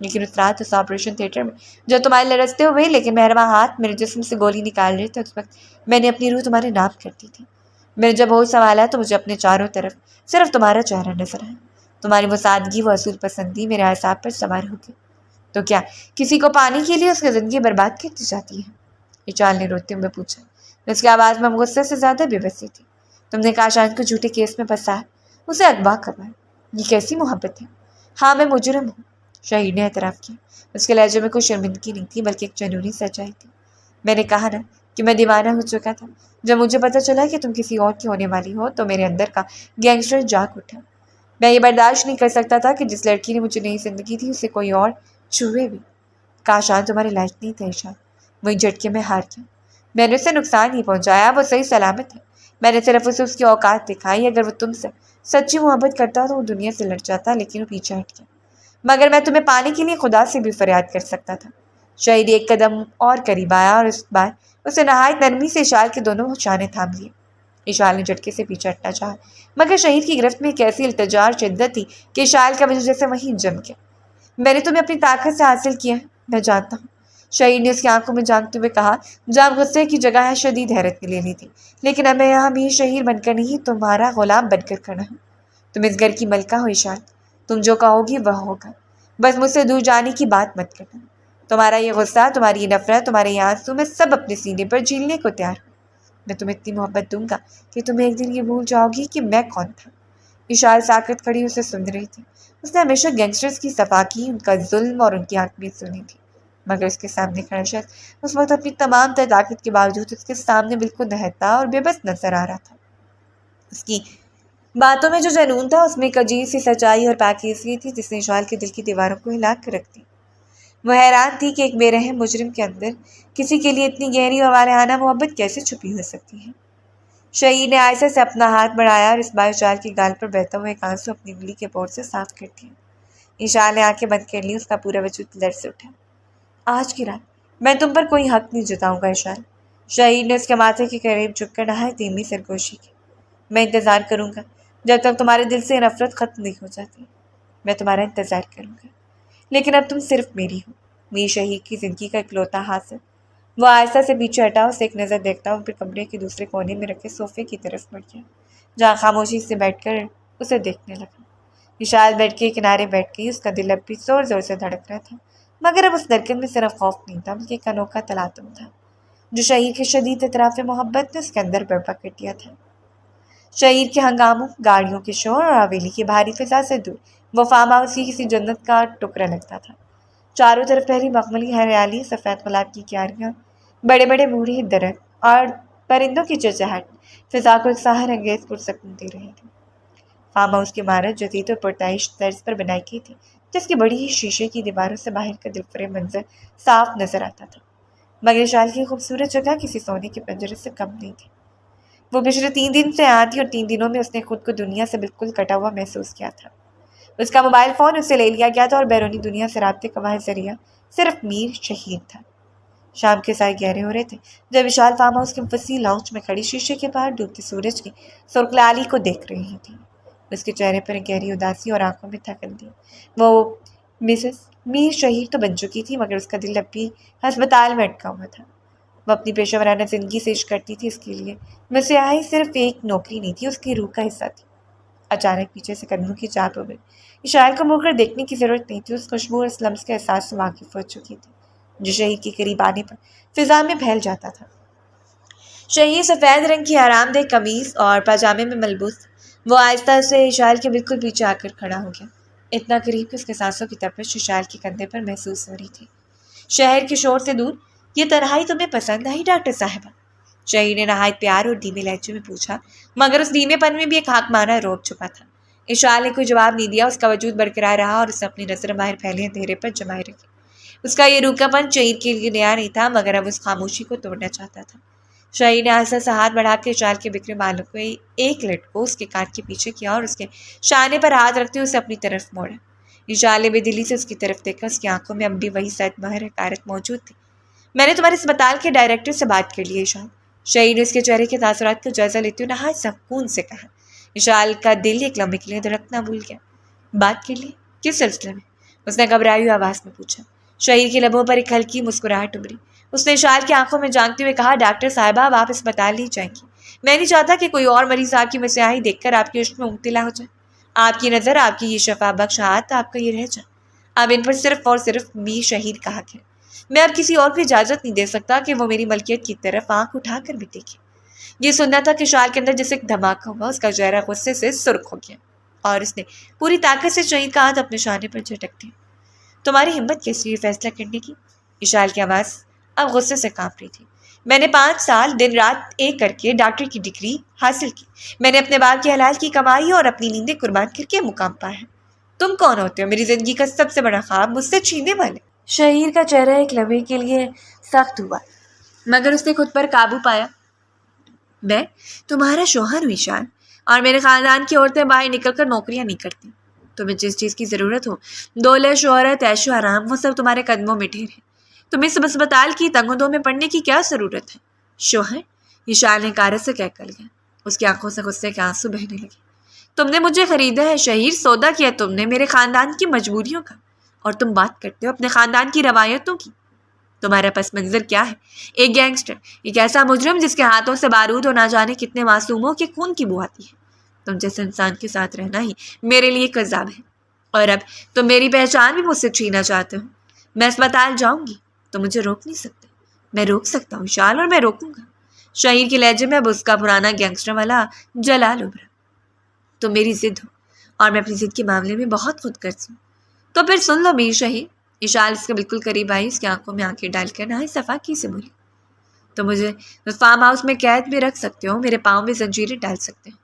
لیکن اس رات اس آپریشن تھیٹر میں جو تمہارے لرزتے ہوئے لیکن مہرباں ہاتھ میرے جسم سے گولی نکال رہے تھے، اس وقت میں نے اپنی روح تمہارے نام کر دی تھی۔ میں نے جب ہوش سنبھالا تو مجھے اپنے چاروں طرف صرف تمہارا چہرہ نظر آیا۔ تمہاری وہ سادگی، وہ اصول پسندی میرے اعصاب پر سوار ہو گئی۔ تو کیا کسی کو پانے کے لیے اس کی زندگی برباد کر دی جاتی ہے؟ ایشان نے روتے ہوئے پوچھا۔ اس کی آواز میں غصے سے زیادہ بے بسی تھی۔ تم نے کاشان کو جھوٹے کیس میں پھنسایا، اسے اغوا کروایا، یہ کیسی محبت ہے؟ ہاں میں مجرم ہوں، شہید نے اعتراف کیا۔ اس کے لہجے میں کوئی شرمندگی نہیں تھی بلکہ ایک جنونی سچائی تھی۔ میں نے کہا نا کہ میں دیوانہ ہو چکا تھا۔ جب مجھے پتہ چلا کہ تم کسی اور کی ہونے والی ہو تو میرے اندر کا گینگسٹر جاگ اٹھا۔ میں یہ برداشت نہیں کر سکتا تھا کہ جس لڑکی نے مجھے نئی زندگی دی اسے کوئی اور چھوئے بھی۔ کاشان تمہارے لائق نہیں تھا ایشان، وہی جھٹکے میں ہار گیا۔ میں نے اسے نقصان نہیں پہنچایا، وہ صحیح سلامت ہے۔ میں نے صرف اسے اس کی اوقات دکھائی۔ اگر وہ تم سے سچی محبت کرتا تو وہ دنیا سے لڑ جاتا، لیکن وہ پیچھے ہٹ گیا۔ مگر میں تمہیں پانے کے لیے خدا سے بھی فریاد کر سکتا تھا۔ شہید ایک قدم اور قریب آیا اور اس بار اسے نہایت نرمی سے اشال کے دونوں شانے تھام لیے۔ اشال نے جھٹکے سے پیچھے ہٹنا چاہا، مگر شہید کی گرفت میں ایک ایسی التجا اور شدت تھی کہ اشال کا وجہ جیسے وہیں جم گیا۔ میں نے تمہیں اپنی طاقت سے حاصل کیا ہے، میں جانتا ہوں، شہید نے اس کی آنکھوں میں جھانکتے ہوئے کہا، جہاں غصے کی جگہ ہے شدید حیرت نے لے لی تھی۔ لیکن اب میں یہاں بھی شہید بن کر نہیں، تمہارا غلام بن کر کھڑا ہوں۔ تم اس گھر کی ملکہ ہو ایشان، تم جو کہو گی وہ ہوگا، بس مجھ سے دور جانے کی بات مت کرنا۔ تمہارا یہ غصہ، تمہاری یہ نفرت، تمہارے یہ آنسو، میں سب اپنے سینے پر جھیلنے کو تیار ہوں۔ میں تمہیں اتنی محبت دوں گا کہ تم ایک دن یہ بھول جاؤ گی کہ میں کون تھا۔ اشال ساکت کھڑی اسے سن رہی تھی۔ اس نے ہمیشہ گینگسٹرز کی صفا کی، ان کا ظلم اور ان کی حاکمیت سنی تھی، مگر اس کے سامنے کھڑا شخص اس وقت اپنی تمام تر طاقت کے باوجود اس کے سامنے بالکل نہتا اور بے بس نظر آ رہا تھا۔ اس کی باتوں میں جو جنون تھا اس میں ایک عجیب سی سچائی اور پاکیزگی تھی جس نے اشال کے دل کی دیواروں کو ہلا کر رکھ دی۔ وہ حیران تھی کہ ایک بے رحم مجرم کے اندر کسی کے لیے اتنی گہری اور والہانہ محبت کیسے چھپی ہو سکتی ہے۔ شہید نے آہستہ سے اپنا ہاتھ بڑھایا اور اس بار اشال کی گال پر بہتا ہوا ایک آنسو اپنی انگلی کے بور سے صاف کر دیا۔ اشال نے آنکھیں بند کر لی، اس کا پورا وجود لرز اٹھا۔ آج کی رات میں تم پر کوئی حق نہیں جتاؤں گا اشال، شہید نے اس کے ماتھے کے قریب جھک کر نہایت دھیمی سرگوشی کی۔ میں انتظار کروں گا جب تک تمہارے دل سے نفرت ختم نہیں ہو جاتی۔ میں تمہارا انتظار کروں گا، لیکن اب تم صرف میری ہو، میری شہید کی زندگی کا اکلوتا حاصل۔ وہ آہستہ سے پیچھے ہٹا، اسے ایک نظر دیکھتا ہوا پھر کمرے کے دوسرے کونے میں رکھے صوفے کی طرف بڑھ گیا، جہاں خاموشی سے بیٹھ کر اسے دیکھنے لگا۔ اشال بیٹھ کے کنارے بیٹھ گئی، اس کا دل اب بھی زور زور سے دھڑک رہا تھا، مگر اب اس دھڑکن میں صرف خوف نہیں تھا بلکہ ایک انوکھا تلاطم تھا جو شہید کے شدید اعتراف محبت نے اس کے اندر برپا کر دیا تھا۔ شہید کے ہنگاموں، گاڑیوں کے شور اور حویلی کی بھاری فضا سے دور وہ فارم ہاؤس کی کسی جنت کا ٹکڑا لگتا تھا۔ چاروں طرف پہلی مخملی ہریالی، سفید گلاب کی کیاریاں، بڑے بڑے بوڑھے درخت اور پرندوں کی چہچہٹ فضا کو ایک سحر انگیز پرسکون دے رہی تھی۔ فارم ہاؤس کی عمارت جدید اور پرتعیش طرز پر بنائی گئی تھی، جس کی بڑی ہی شیشے کی دیواروں سے باہر کا دلفریب منظر صاف نظر آتا تھا، مگر اشال کی خوبصورت جگہ کسی سونے کے پنجرے سے کم نہیں تھی۔ وہ پچھلے 3 دن سے یہاں تھی اور 3 دنوں میں اس نے خود کو دنیا سے بالکل کٹا ہوا محسوس کیا تھا۔ اس کا موبائل فون اس سے لے لیا گیا تھا اور بیرونی دنیا سے رابطے کا واحد ذریعہ صرف میر شہید تھا۔ شام کے سائے گہرے ہو رہے تھے جب اشال فارم ہاؤس کے وسیع لاؤنج میں کھڑی شیشے کے باہر ڈوبتے سورج کی سرخلالی کو دیکھ رہی تھی۔ اس کے چہرے پر ایک گہری اداسی اور آنکھوں میں تھکن تھی۔ وہ مسز میر شہید تو بن چکی تھی، مگر اس کا دل اب بھی ہسپتال میں اٹکا ہوا تھا۔ وہ اپنی پیشہ ورانہ زندگی سے عشق کرتی تھی، اس کے لیے وہ سیاہی صرف ایک نوکری نہیں تھی، اس کی روح کا حصہ تھی۔ اچانک پیچھے سے قدموں کی چاپ ہو گئی۔ اشال کو مڑ کر دیکھنے کی ضرورت نہیں تھی، اس خوشبو اور اس لمس کے احساس سے واقف ہو چکی تھی جو شہید کے قریب آنے پر فضا میں پھیل جاتا تھا۔ شہید سفید رنگ کی آرام دہ قمیض اور پاجامے میں ملبوس تھا۔ وہ آہستہ سے اشال کے بالکل پیچھے آ کر کھڑا ہو گیا، اتنا قریب کہ اس کے سانسوں کی تپش اشال کے کندھے پر محسوس ہو رہی تھی۔ شہر کے شور سے دور، یہ تنہائی تمہیں پسند آئی ڈاکٹر صاحبہ؟ شہید نے نہایت پیار اور دھیمے لہجے میں پوچھا، مگر اس دھیمے پن میں بھی ایک حاکمانہ روب چھپا تھا۔ اشال نے کوئی جواب نہیں دیا، اس کا وجود برقرار رہا اور اس نے اپنی نظر باہر پھیلے اندھیرے پر جمائے رکھی۔ اس کا یہ روکھا پن شہید کے لیے نیا نہیں تھا، مگر اب اس خاموشی کو توڑنا چاہتا تھا۔ شہید نے آہستہ سے ہاتھ بڑھا کے اشال کے بکھرے بالوں کو ایک لٹ کو اس کے کان کے پیچھے کیا اور اس کے شانے پر ہاتھ رکھتے اسے اپنی طرف موڑا۔ اشال نے بے دلی سے اس کی طرف دیکھا، اس کی آنکھوں میں اب بھی وہی صد مہر حقارت موجود تھی۔ میں نے تمہارے اسپتال کے ڈائریکٹر سے بات کر لی ہے اشال، شہیر نے اس کے چہرے کے تاثرات کا جائزہ لیتے ہوئے نہایت سکون سے کہا۔ اشال کا دل ایک لمحے کے لیے دھڑکنا بھول گیا۔ بات کر لی؟ کس سلسلے میں؟ اس نے گھبرائی ہوئی آواز میں پوچھا۔ شہیر کی لبوں پر ایک ہلکی مسکراہٹ ابھری۔ اس نے اشال کی آنکھوں میں جھانکتے ہوئے کہا، ڈاکٹر صاحبہ اب آپ اسپتال نہیں جائیں گی۔ میں نہیں چاہتا کہ کوئی اور مریض آپ کی مسیحی دیکھ کر آپ کے عشق میں مبتلا ہو جائے۔ آپ کی نظر، آپ کی یہ شفا بخش ہاتھ، آپ کا یہ لہجہ، اب ان پر صرف اور صرف میر شہید کا حق ہے۔ میں اب کسی اور کو اجازت نہیں دے سکتا کہ وہ میری ملکیت کی طرف آنکھ اٹھا کر بھی دیکھے۔ یہ سننا تھا کہ اشال کے اندر جیسے ایک دھماکہ ہوا، اس کا چہرہ غصے سے سرخ ہو گیا اور اس نے پوری طاقت سے شہید کا ہاتھ اپنے شانے پر جھٹک دیا۔ تمہاری ہمت کیسی ہے فیصلہ کرنے کی؟ اشال کی آواز اب غصے سے کانپ رہی تھی۔ میں نے 5 سال دن رات ایک کر کے ڈاکٹر کی ڈگری حاصل کی۔ میں نے اپنے باپ کی حلال کی کمائی اور اپنی نیندیں قربان کر کے مقام پایا ہے۔ تم کون ہوتے ہو میری زندگی کا سب سے بڑا خواب مجھ سے چھیننے والے؟ شہیر کا چہرہ ایک لمحے کے لیے سخت ہوا، مگر اس نے خود پر قابو پایا۔ میں تمہارا شوہر ہوں اشال، اور میرے خاندان کی عورتیں باہر نکل کر نوکریاں نہیں کرتی۔ تمہیں جس چیز کی ضرورت ہو، دولت، شہرت، عیش و آرام، وہ سب تمہارے قدموں میں ڈھیر ہے۔ تمہیں اس اسپتال کی تنگوں میں پڑنے کی کیا ضرورت ہے؟ شوہر؟ اشال نے کارت سے کہہ کر گیا۔ اس کی آنکھوں سے غصے کے آنسو بہنے لگے۔ تم نے مجھے خریدا ہے شہیر، سودا کیا تم نے میرے خاندان کی مجبوریوں کا، اور تم بات کرتے ہو اپنے خاندان کی روایتوں کی۔ تمہارا پس منظر کیا ہے؟ ایک گینگسٹر، ایک ایسا مجرم جس کے ہاتھوں سے بارود اور نہ جانے کتنے معصوموں کے خون کی بو آتی ہے۔ تم جیسے انسان کے ساتھ رہنا ہی میرے لیے ایک عذاب ہے، اور اب تم میری پہچان بھی مجھ سے چھینا چاہتے ہو۔ میں اسپتال جاؤں گی، تو مجھے روک نہیں سکتے۔ میں روک سکتا ہوں شال، اور میں روکوں گا۔ شہیر کے لہجے میں اب اس کا پرانا گینگسٹر والا جلال ابھرا۔ تم میری ضد ہو، اور میں اپنی ضد کے معاملے میں بہت خود غرض ہوں۔ تو پھر سن لو میر شہیر۔ اشال اس کے بالکل قریب آئی، اس کی آنکھوں میں آنکھیں ڈال کر نہایت صفاقی سے بولی۔ تو مجھے فارم ہاؤس میں قید میں رکھ سکتے ہو، میرے پاؤں میں زنجیریں ڈال سکتے ہو،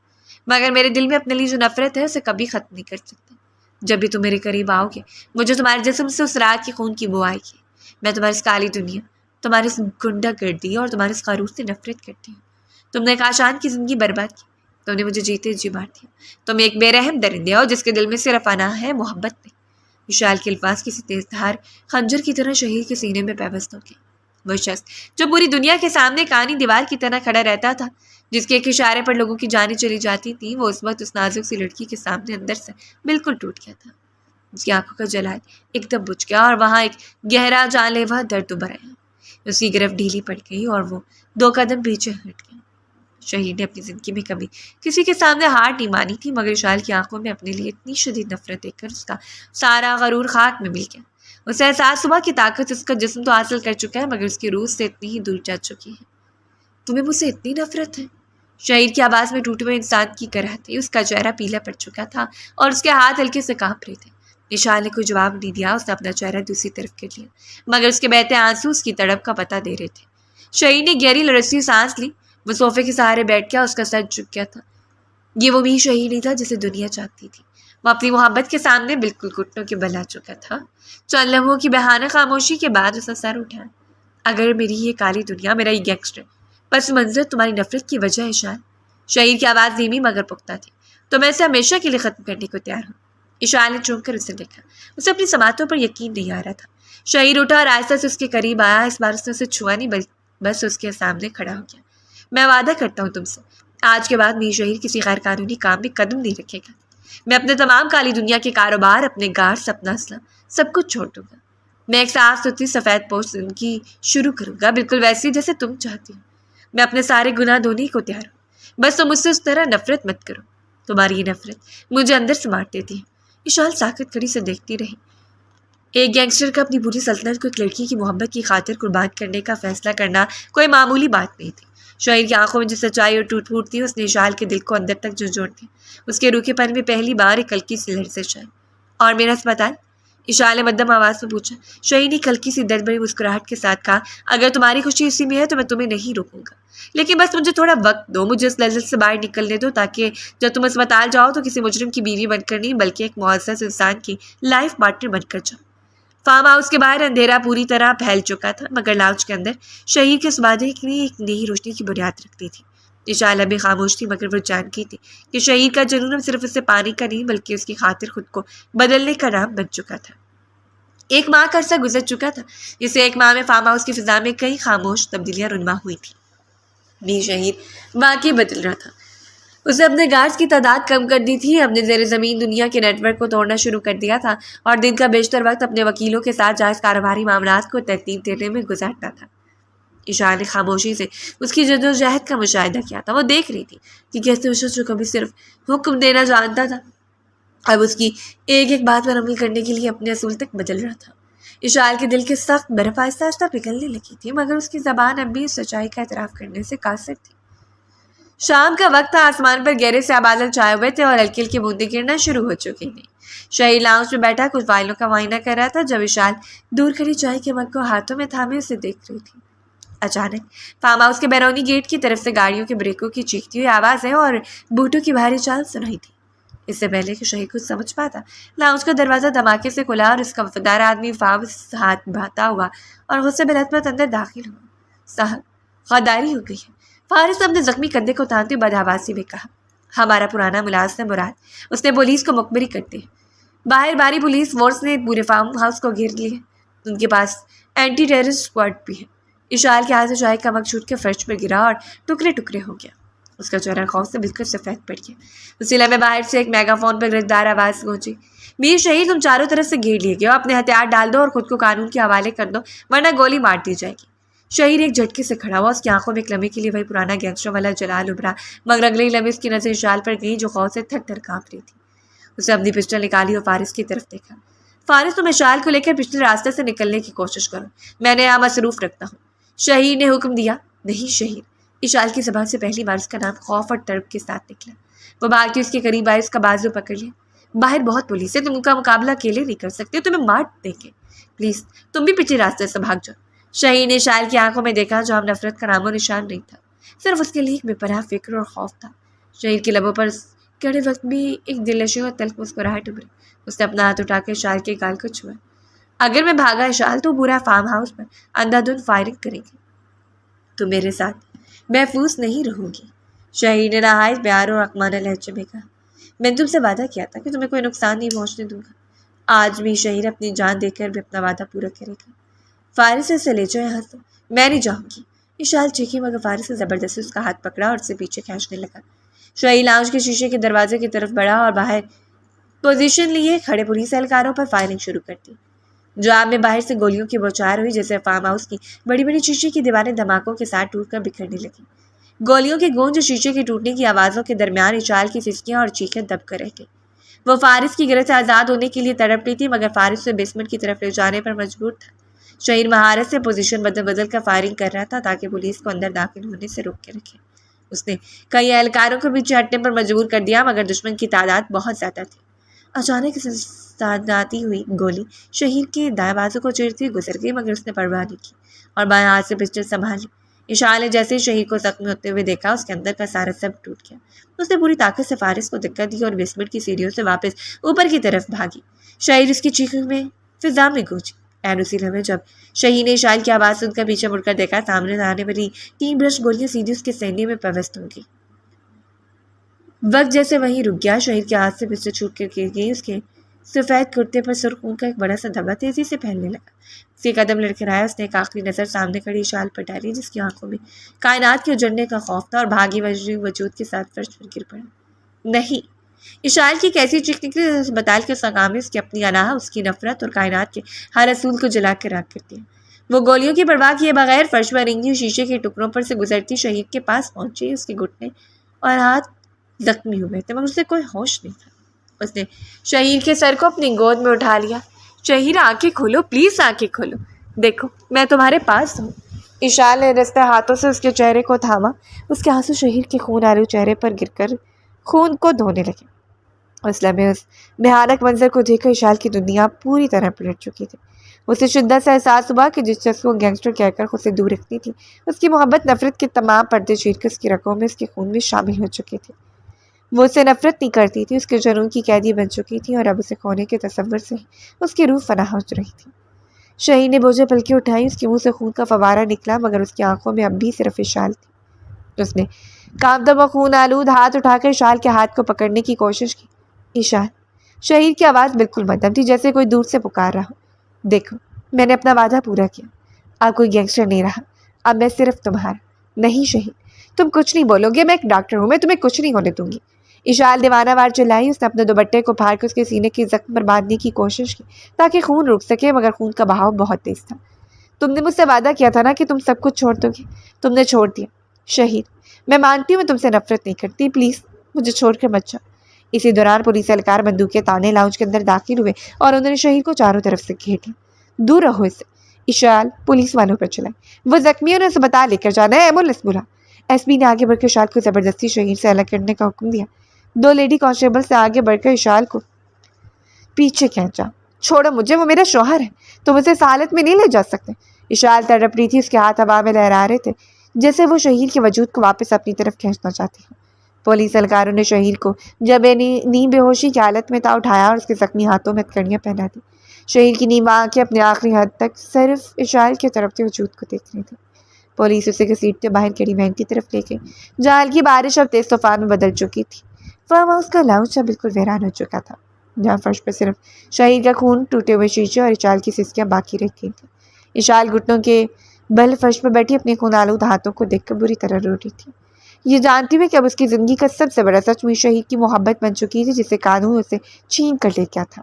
مگر میرے دل میں اپنے لیے جو نفرت ہے اسے کبھی ختم نہیں کر سکتے۔ جب بھی تم میرے قریب آؤ گے، مجھے تمہارے جسم سے اس رات کی خون کی بو آئے گی۔ میں تمہاری اس کالی دنیا، تمہاری اس گنڈا گردی اور تمہارے اس خروش سے نفرت کرتی ہوں۔ تم نے کاشان کی زندگی برباد کی، تم نے مجھے جیتے جی مار دیا۔ تم ایک بے رحم درندے ہو جس کے دل میں صرف انا ہے، محبت نہیں۔ اشال کے الفاظ کسی تیز دھار خنجر کی طرح شہیر کے سینے میں پیوست ہو گئے۔ وہ شخص جو پوری دنیا کے سامنے کانی دیوار کی طرح کھڑا رہتا تھا، جس کے ایک اشارے پر لوگوں کی جانیں چلی جاتی تھیں، وہ اس وقت اس نازک سی لڑکی کے سامنے اندر سے بالکل ٹوٹ گیا تھا۔ اس کی آنکھوں کا جلال ایک دم بجھ گیا، اور وہاں ایک گہرا جان لیوا درد ابھر آیا۔ اس کی گرفت ڈھیلی پڑ گئی اور وہ 2 قدم پیچھے ہٹ گیا۔ شہید نے اپنی زندگی میں کبھی کسی کے سامنے ہار نہیں مانی تھی، مگر اشال کی آنکھوں میں اپنے لیے اتنی شدید نفرت دیکھ کر اس کا سارا غرور خاک میں مل گیا۔ اسے احساس ہوا کہ طاقت اس کا جسم تو حاصل کر چکا ہے، مگر اس کی روح سے اتنی ہی دور جا چکی ہے۔ تمہیں مجھ سے اتنی نفرت ہے؟ شہید کی آواز میں ٹوٹے ہوئے انسان کی کرہ تھی۔ اس کا چہرہ پیلا پڑ چکا تھا اور اس کے ہاتھ ہلکے سے کانپ رہے تھے۔ اشال نے کوئی جواب نہیں دیا، اس نے اپنا چہرہ دوسری طرف کر لیا، مگر اس کے بہتے آنسو اس کی تڑپ کا پتہ دے رہے تھے۔ شہید نے گہری لرزتی سانس لی۔ وہ صوفے کے سہارے بیٹھ گیا، اس کا سر جھک گیا تھا۔ یہ وہ بھی شہید نہیں تھا جسے دنیا چاہتی تھی۔ وہ اپنی محبت کے سامنے بالکل گھٹنوں کے بل آ چکا تھا۔ چند لمحوں کی بہانہ خاموشی کے بعد اس نے سر اٹھایا۔ اگر میری یہ کالی دنیا، میرا یہ گینگسٹر پس منظر تمہاری نفرت کی وجہ ہے اشال؟ شہید کی آواز دھیمی مگر پختہ تھی۔ تو میں اسے ہمیشہ کے لیے ختم کرنے کو تیار ہوں۔ اشال نے چونک کر اسے دیکھا۔ اسے اپنی سماعتوں پر یقین نہیں آ رہا تھا۔ شہید اٹھا اور آہستہ سے اس کے قریب آیا۔ اس بار اس نے اسے چھوا نہیں، بس اس کے سامنے کھڑا ہو گیا۔ میں وعدہ کرتا ہوں تم سے، آج کے بعد میر شہید کسی غیر قانونی کام میں قدم نہیں رکھے گا۔ میں اپنے تمام کالی دنیا کے کاروبار، اپنے گارڈز، اپنا اسلحہ، سب کچھ چھوڑ دوں گا۔ میں ایک صاف ستھری سفید پوش زندگی شروع کروں گا، بالکل ویسی جیسے تم چاہتی ہو۔ میں اپنے سارے گناہ دھونے کو تیار ہوں، بس تم مجھ سے اس طرح نفرت مت کرو۔ تمہاری یہ نفرت مجھے اندر سے مار دیتی ہے۔ اشال ساکت کھڑی سے دیکھتی رہی۔ ایک گینگسٹر کا اپنی پوری سلطنت کو ایک لڑکی کی محبت کی خاطر قربان کرنے کا فیصلہ کرنا کوئی معمولی بات نہیں تھی۔ شہید کی آنکھوں میں جو سچائی اور ٹوٹ پھوٹ تھی، اس نے اشال کے دل کو اندر تک جھنجھوڑ دیا۔ اس کے روکھے پن میں پہلی بار ایک ہلکی سی لرزش آئی۔ اور میرا اسپتال؟ اشال نے مدھم آواز میں پوچھا۔ شہید نے ایک ہلکی سی درد بھری مسکراہٹ کے ساتھ کہا، اگر تمہاری خوشی اسی میں ہے تو میں تمہیں نہیں روکوں گا، لیکن بس مجھے تھوڑا وقت دو، مجھے اس لذت سے باہر نکلنے دو، تاکہ جب تم اسپتال جاؤ تو کسی مجرم کی بیوی بن کر نہیں، بلکہ ایک معزز انسان کی لائف پارٹنر بن کر جاؤ۔ فارم ہاؤس کے باہر اندھیرا پوری طرح پھیل چکا تھا، مگر لاؤنج کے اندر شہید کے اس وعدے کے لیے ایک نئی روشنی کی بنیاد رکھتی تھی۔ اشال ابھی خاموش تھی، مگر وہ جانتی تھی کہ شہید کا جنون اب صرف اسے پانے کا نہیں، بلکہ اس کی خاطر خود کو بدلنے کا نام بن چکا تھا۔ 1 ماہ کا عرصہ گزر چکا تھا، جسے 1 ماہ میں فارم ہاؤس کی فضا میں کئی خاموش تبدیلیاں رونما ہوئی تھی۔ میر شہیر واقعی بدل رہا تھا۔ اسے اپنے گارڈز کی تعداد کم کر دی تھی، اپنے زیر زمین دنیا کے نیٹ ورک کو توڑنا شروع کر دیا تھا اور دن کا بیشتر وقت اپنے وکیلوں کے ساتھ جائز کاروباری معاملات کو ترتیب دینے میں گزارتا تھا۔ عشاء نے خاموشی سے اس کی جدوجہد کا مشاہدہ کیا تھا۔ وہ دیکھ رہی تھی کہ کیسے وہ شخص جو کبھی صرف حکم دینا جانتا تھا اب اس کی ایک ایک بات پر عمل کرنے کے لیے اپنے اصول تک بدل رہا تھا۔ عشاء کے دل کے سخت برف آہستہ آہستہ پگھلنے لگی تھی، مگر اس کی زبان اب بھی اس سچائی کا اعتراف کرنے سے قاصر تھی۔ شام کا وقت تھا، آسمان پر گہرے سے بادل چھائے ہوئے تھے اور ہلکی ہلکی بوندیں گرنا شروع ہو چکی تھیں۔ شہیر لاؤنج میں بیٹھا کچھ فائلوں کا معائنہ کر رہا تھا جب عشاء دور کھڑی چائے کے مگ کو ہاتھوں میں تھامے اسے دیکھ رہی تھی۔ اچانک فارم ہاؤس کے بیرونی گیٹ کی طرف سے گاڑیوں کے بریکوں کی چیختی ہوئی آوازیں اور بوٹوں کی بھاری چال سنائی تھی۔ اس سے پہلے کہ شہیر کچھ سمجھ پاتا، لاؤنج کا دروازہ دھماکے سے کھلا اور اس کا وفادار آدمی فارس ہاتھ بہاتا ہوا اور غصے بلحمت اندر داخل ہوا۔ صاحب، غداری ہو گئی ہے، فارس نے اپنے زخمی کندھے کو تانتے ہوئے بدحواسی میں کہا۔ ہمارا پرانا ملازم مراد، اس نے پولیس کو مخبری کرتے ہیں۔ باہر باری پولیس فورس نے پورے فارم ہاؤس کو گھیر لیا ہے، ان کے پاس اینٹی ٹیررسٹ اسکواڈ بھی ہے۔ اشال کے ہاتھ سے چائے کا مگ چھوٹ کے فرش پر گرا اور ٹکڑے ٹکڑے ہو گیا۔ اس کا چہرہ خوف سے بالکل سفید پڑ گیا۔ اسی لمحے باہر سے ایک میگا فون پر گرجدار آواز گونجی۔ میر شہید، تم چاروں طرف سے گھیر لیے گئے ہو، اپنے ہتھیار ڈال دو اور خود کو قانون کے حوالے کر دو ورنہ گولی مار دی جائے گی۔ شہیر ایک جھٹکے سے کھڑا ہوا، اس کی آنکھوں میں ایک لمحے کے لیے وہی پرانا گینگسٹر والا جلال ابھرا، مگر اگلے ہی لمحے اس کی نظر اشال پر گئی جو خوف سے تھر تھر کانپ رہی تھی۔ اسے اپنی پسٹل نکالی اور فارس کی طرف دیکھا۔ فارس، تم اشال کو لے کر پچھلے راستے سے نکلنے کی کوشش کرو، میں نے یہاں مصروف رکھتا ہوں۔ شہیر نے حکم دیا۔ نہیں شہیر، اشال کی زبان سے پہلی بار اس کا نام خوف اور تڑپ کے ساتھ نکلا۔ وہ بھاگتی اس کے قریب آئی، اس کا بازو پکڑ لیا۔ باہر بہت پولیس ہے، تم ان کا مقابلہ اکیلے نہیں کر سکتے، تمہیں مار دیں گے، پلیز تم بھی پچھلے راستے سے بھاگ جاؤ۔ شہیر نے اشال کی آنکھوں میں دیکھا جو ہم نفرت کا نام و نشان نہیں تھا، صرف اس کے لیے ایک بے پناہ فکر اور خوف تھا۔ شہیر کے لبوں پر کڑے وقت بھی ایک دلنشی اور تلخ مسکراہٹ ابھری۔ اس نے اپنا ہاتھ اٹھا کے اشال کے گال کو چھوا۔ اگر میں بھاگا اشال تو پورا فارم ہاؤس پر اندھا دھند فائرنگ کریں گے، تو میرے ساتھ محفوظ نہیں رہو گی۔ شہیر نے نہایت پیار اور اقمانہ لہجے میں کہا۔ میں نے تم سے وعدہ کیا تھا کہ تمہیں کوئی نقصان نہیں پہنچنے دوں گا، آج بھی شہیر اپنی جان دے کر بھی اپنا وعدہ پورا کرے گا۔ فارس سے لے جاؤ یہاں سے، میں نہیں جاؤں گی۔ اشال چیخی، مگر فارس نے زبردستی اس کا ہاتھ پکڑا اور اسے پیچھے کھینچنے لگا۔ شہیر لاؤنج کے شیشے کے دروازے کی طرف بڑھا اور باہر پوزیشن لیے کھڑے پولیس اہلکاروں پر فائرنگ شروع کر دی۔ جواب میں باہر سے گولیوں کی بوچھار ہوئی، جیسے فارم ہاؤس کی بڑی بڑی شیشے کی دیواریں دھماکوں کے ساتھ ٹوٹ کر بکھرنے لگیں۔ گولیوں کی گونج اور شیشے کے ٹوٹنے کی آوازوں کے درمیان اشال کی سسکیاں اور چیخیں دب کر رہ گئی۔ وہ فارس کی گرفت سے آزاد ہونے کے لیے تڑپ رہی تھی، مگر فارس اسے بیسمنٹ کی طرف لے جانے پر مجبور تھا۔ شہیر مہارت سے پوزیشن بدل بدل کر فائرنگ کر رہا تھا تاکہ پولیس کو اندر داخل ہونے سے روک کے رکھے۔ اس نے کئی اہلکاروں کو پیچھے ہٹنے پر مجبور کر دیا، مگر دشمن کی تعداد بہت زیادہ تھی۔ اچانک سنسناتی ہوئی گولی شہیر کے دائیں بازو کو چیرتی ہوئی گزر گئی، مگر اس نے پرواہ نہیں کی اور بائیں ہاتھ سے پسٹل سنبھالی۔ اشال نے جیسے ہی شہیر کو زخمی ہوتے ہوئے دیکھا، اس کے اندر کا سارا سب ٹوٹ گیا۔ اس نے پوری طاقت سے فارس کو دھکا دی اور بیسمنٹ کی سیڑھیوں سے واپس اوپر کی طرف بھاگی۔ شہیر اس کی چیخوں میں فضا میں گونجی۔ این اسی لمحے جب شہیر نے اشال کی آواز سن کر پیچھے مڑ کر دیکھا، سامنے آنے والی 3 برش گولیاں سیدھی اس کے سینے میں پیوست ہو گئی۔ وقت جیسے وہیں رک گیا۔ شہیر کے ہاتھ سے پسٹل چھوٹ کر گر گئی۔ اس کے سفید کرتے پر سرخ خون کا ایک بڑا سا دھبا تیزی سے پھیلنے لگا۔ اس کے قدم لڑکھڑائے، اس نے ایک آخری نظر سامنے کھڑی اشال پر ڈالی جس کی آنکھوں میں کائنات کے اجڑنے کا خوف تھا، اور بھاگی وجود کے ساتھ فرش پر گر پڑا۔ نہیں! اشال کی کیسی چیخ نکلی جیسے اسپتال کے ساقام میں اس کی اپنی اناہ، اس کی نفرت اور کائنات کے ہر اصول کو جلا کے راکھ کر دیا۔ وہ گولیوں کی پرواہ کیے بغیر فرش پر رنگی ہوئی شیشے کے ٹکڑوں پر سے گزرتی شہید کے پاس پہنچی۔ اس کے گھٹنے اور ہاتھ زخمی ہوئے تھے، مگر اسے کوئی ہوش نہیں تھا۔ اس نے شہیر کے سر کو اپنی گود میں اٹھا لیا۔ شہیر، آنکھیں کھولو، پلیز آنکھیں کھولو، دیکھو میں تمہارے پاس ہوں۔ اشال نے رستے ہاتھوں سے اس کے چہرے کو تھاما۔ اس کے آنسو شہیر کے خون آلود چہرے پر گر کر خون کو دھونے لگے۔ اس لمحے اس بھیانک منظر کو دیکھ کر اشال کی دنیا پوری طرح پلٹ چکی تھی۔ اسے شدت سے احساس ہوا کہ جس شخص کو گینگسٹر کہہ کر خود سے دور رکھتی تھی، اس کی محبت نفرت کے تمام پردے چیر کر اس کی رگوں میں، اس کے خون میں شامل ہو چکی تھی۔ وہ اسے نفرت نہیں کرتی تھی، اس کے جنون کی قیدی بن چکی تھی، اور اب اسے کھونے کے تصور سے ہی اس کی روح فنا ہو رہی تھی۔ شہیر نے بوجھے پلکیں اٹھائی، اس کے منہ سے خون کا فوارہ نکلا، مگر اس کی آنکھوں میں اب بھی صرف اشال تھی۔ اس نے کانپتا ہوا خون آلود ہاتھ اٹھا کر اشال کے ہاتھ کو پکڑنے کی کوشش کی۔ اشال! شہیر کی آواز بالکل مدھم تھی، جیسے کوئی دور سے پکار رہا ہو۔ دیکھو، میں نے اپنا وعدہ پورا کیا، اب کوئی گینگسٹر نہیں رہا، اب میں صرف تمہارا۔ نہیں شہیر! تم کچھ نہیں بولو گے، میں ایک ڈاکٹر ہوں، میں تمہیں کچھ نہیں ہونے دوں گی۔ اشال دیوانہ وار چلائی۔ اس نے اپنے دوپٹے کو پھاڑ کے اس کے سینے کے زخم پر باندھنے کی کوشش کی تاکہ خون رک سکے، مگر خون کا بہاؤ بہت تیز تھا۔ تم نے مجھ سے وعدہ کیا تھا نا کہ تم سب کچھ چھوڑ دو گے، تم نے چھوڑ دیا۔ شہید، میں مانتی ہوں میں تم سے نفرت نہیں کرتی، پلیز مجھے چھوڑ کر مت جاؤ۔ اسی دوران پولیس اہلکار بندوقیں تانے لاؤنج کے اندر داخل ہوئے اور انہوں نے شہید کو چاروں طرف سے گھیر لیا۔ دور رہو اس سے۔ اشال پولیس والوں پر چلائی۔ وہ زخمیوں نے اسپتال لے کر جانا ہے، ایمبولینس بلا۔ ایس پی نے آگے بڑھ کر اشال کو زبردستی شہید سے الگ کرنے کا حکم دیا۔ دو لیڈی کانسٹیبل سے آگے بڑھ کر اشال کو پیچھے کھینچا۔ چھوڑو مجھے، وہ میرا شوہر ہے، تم اسے اس حالت میں نہیں لے جا سکتے۔ اشال تڑپ رہی تھی، اس کے ہاتھ ہوا میں لہرا رہے تھے جیسے وہ شہید کے وجود کو واپس اپنی طرف کھینچنا چاہتی ہوں۔ پولیس اہلکاروں نے شہید کو جب نیم بے ہوشی کی حالت میں تھا اٹھایا اور اس کے زخمی ہاتھوں میں ہتھکڑیاں پہنا دی۔ شہید کی نیم آنکھیں اپنے آخری حد تک صرف اشال کی طرف کے وجود کو دیکھ رہی تھی۔ پولیس اسے گھسیٹتے باہر کھڑی وین کی طرف لے گئی جہاں ہلکی بارش اب تیز طوفان میں بدل چکی تھی۔ فارم ہاؤس کا لاؤنج بالکل ویران ہو چکا تھا، جہاں فرش پہ صرف شہید کا خون، ٹوٹے ہوئے شیشے اور اشال کی سسکیاں باقی رہ گئی تھیں۔ اشال گھٹنوں کے بل فرش پر بیٹھی اپنے خون آلود ہاتھوں کو دیکھ کر بری طرح رو رہی تھی، یہ جانتی ہوئی کہ اب اس کی زندگی کا سب سے بڑا سچ میر شہید کی محبت بن چکی تھی جسے قانون اسے چھین کر لے گیا تھا۔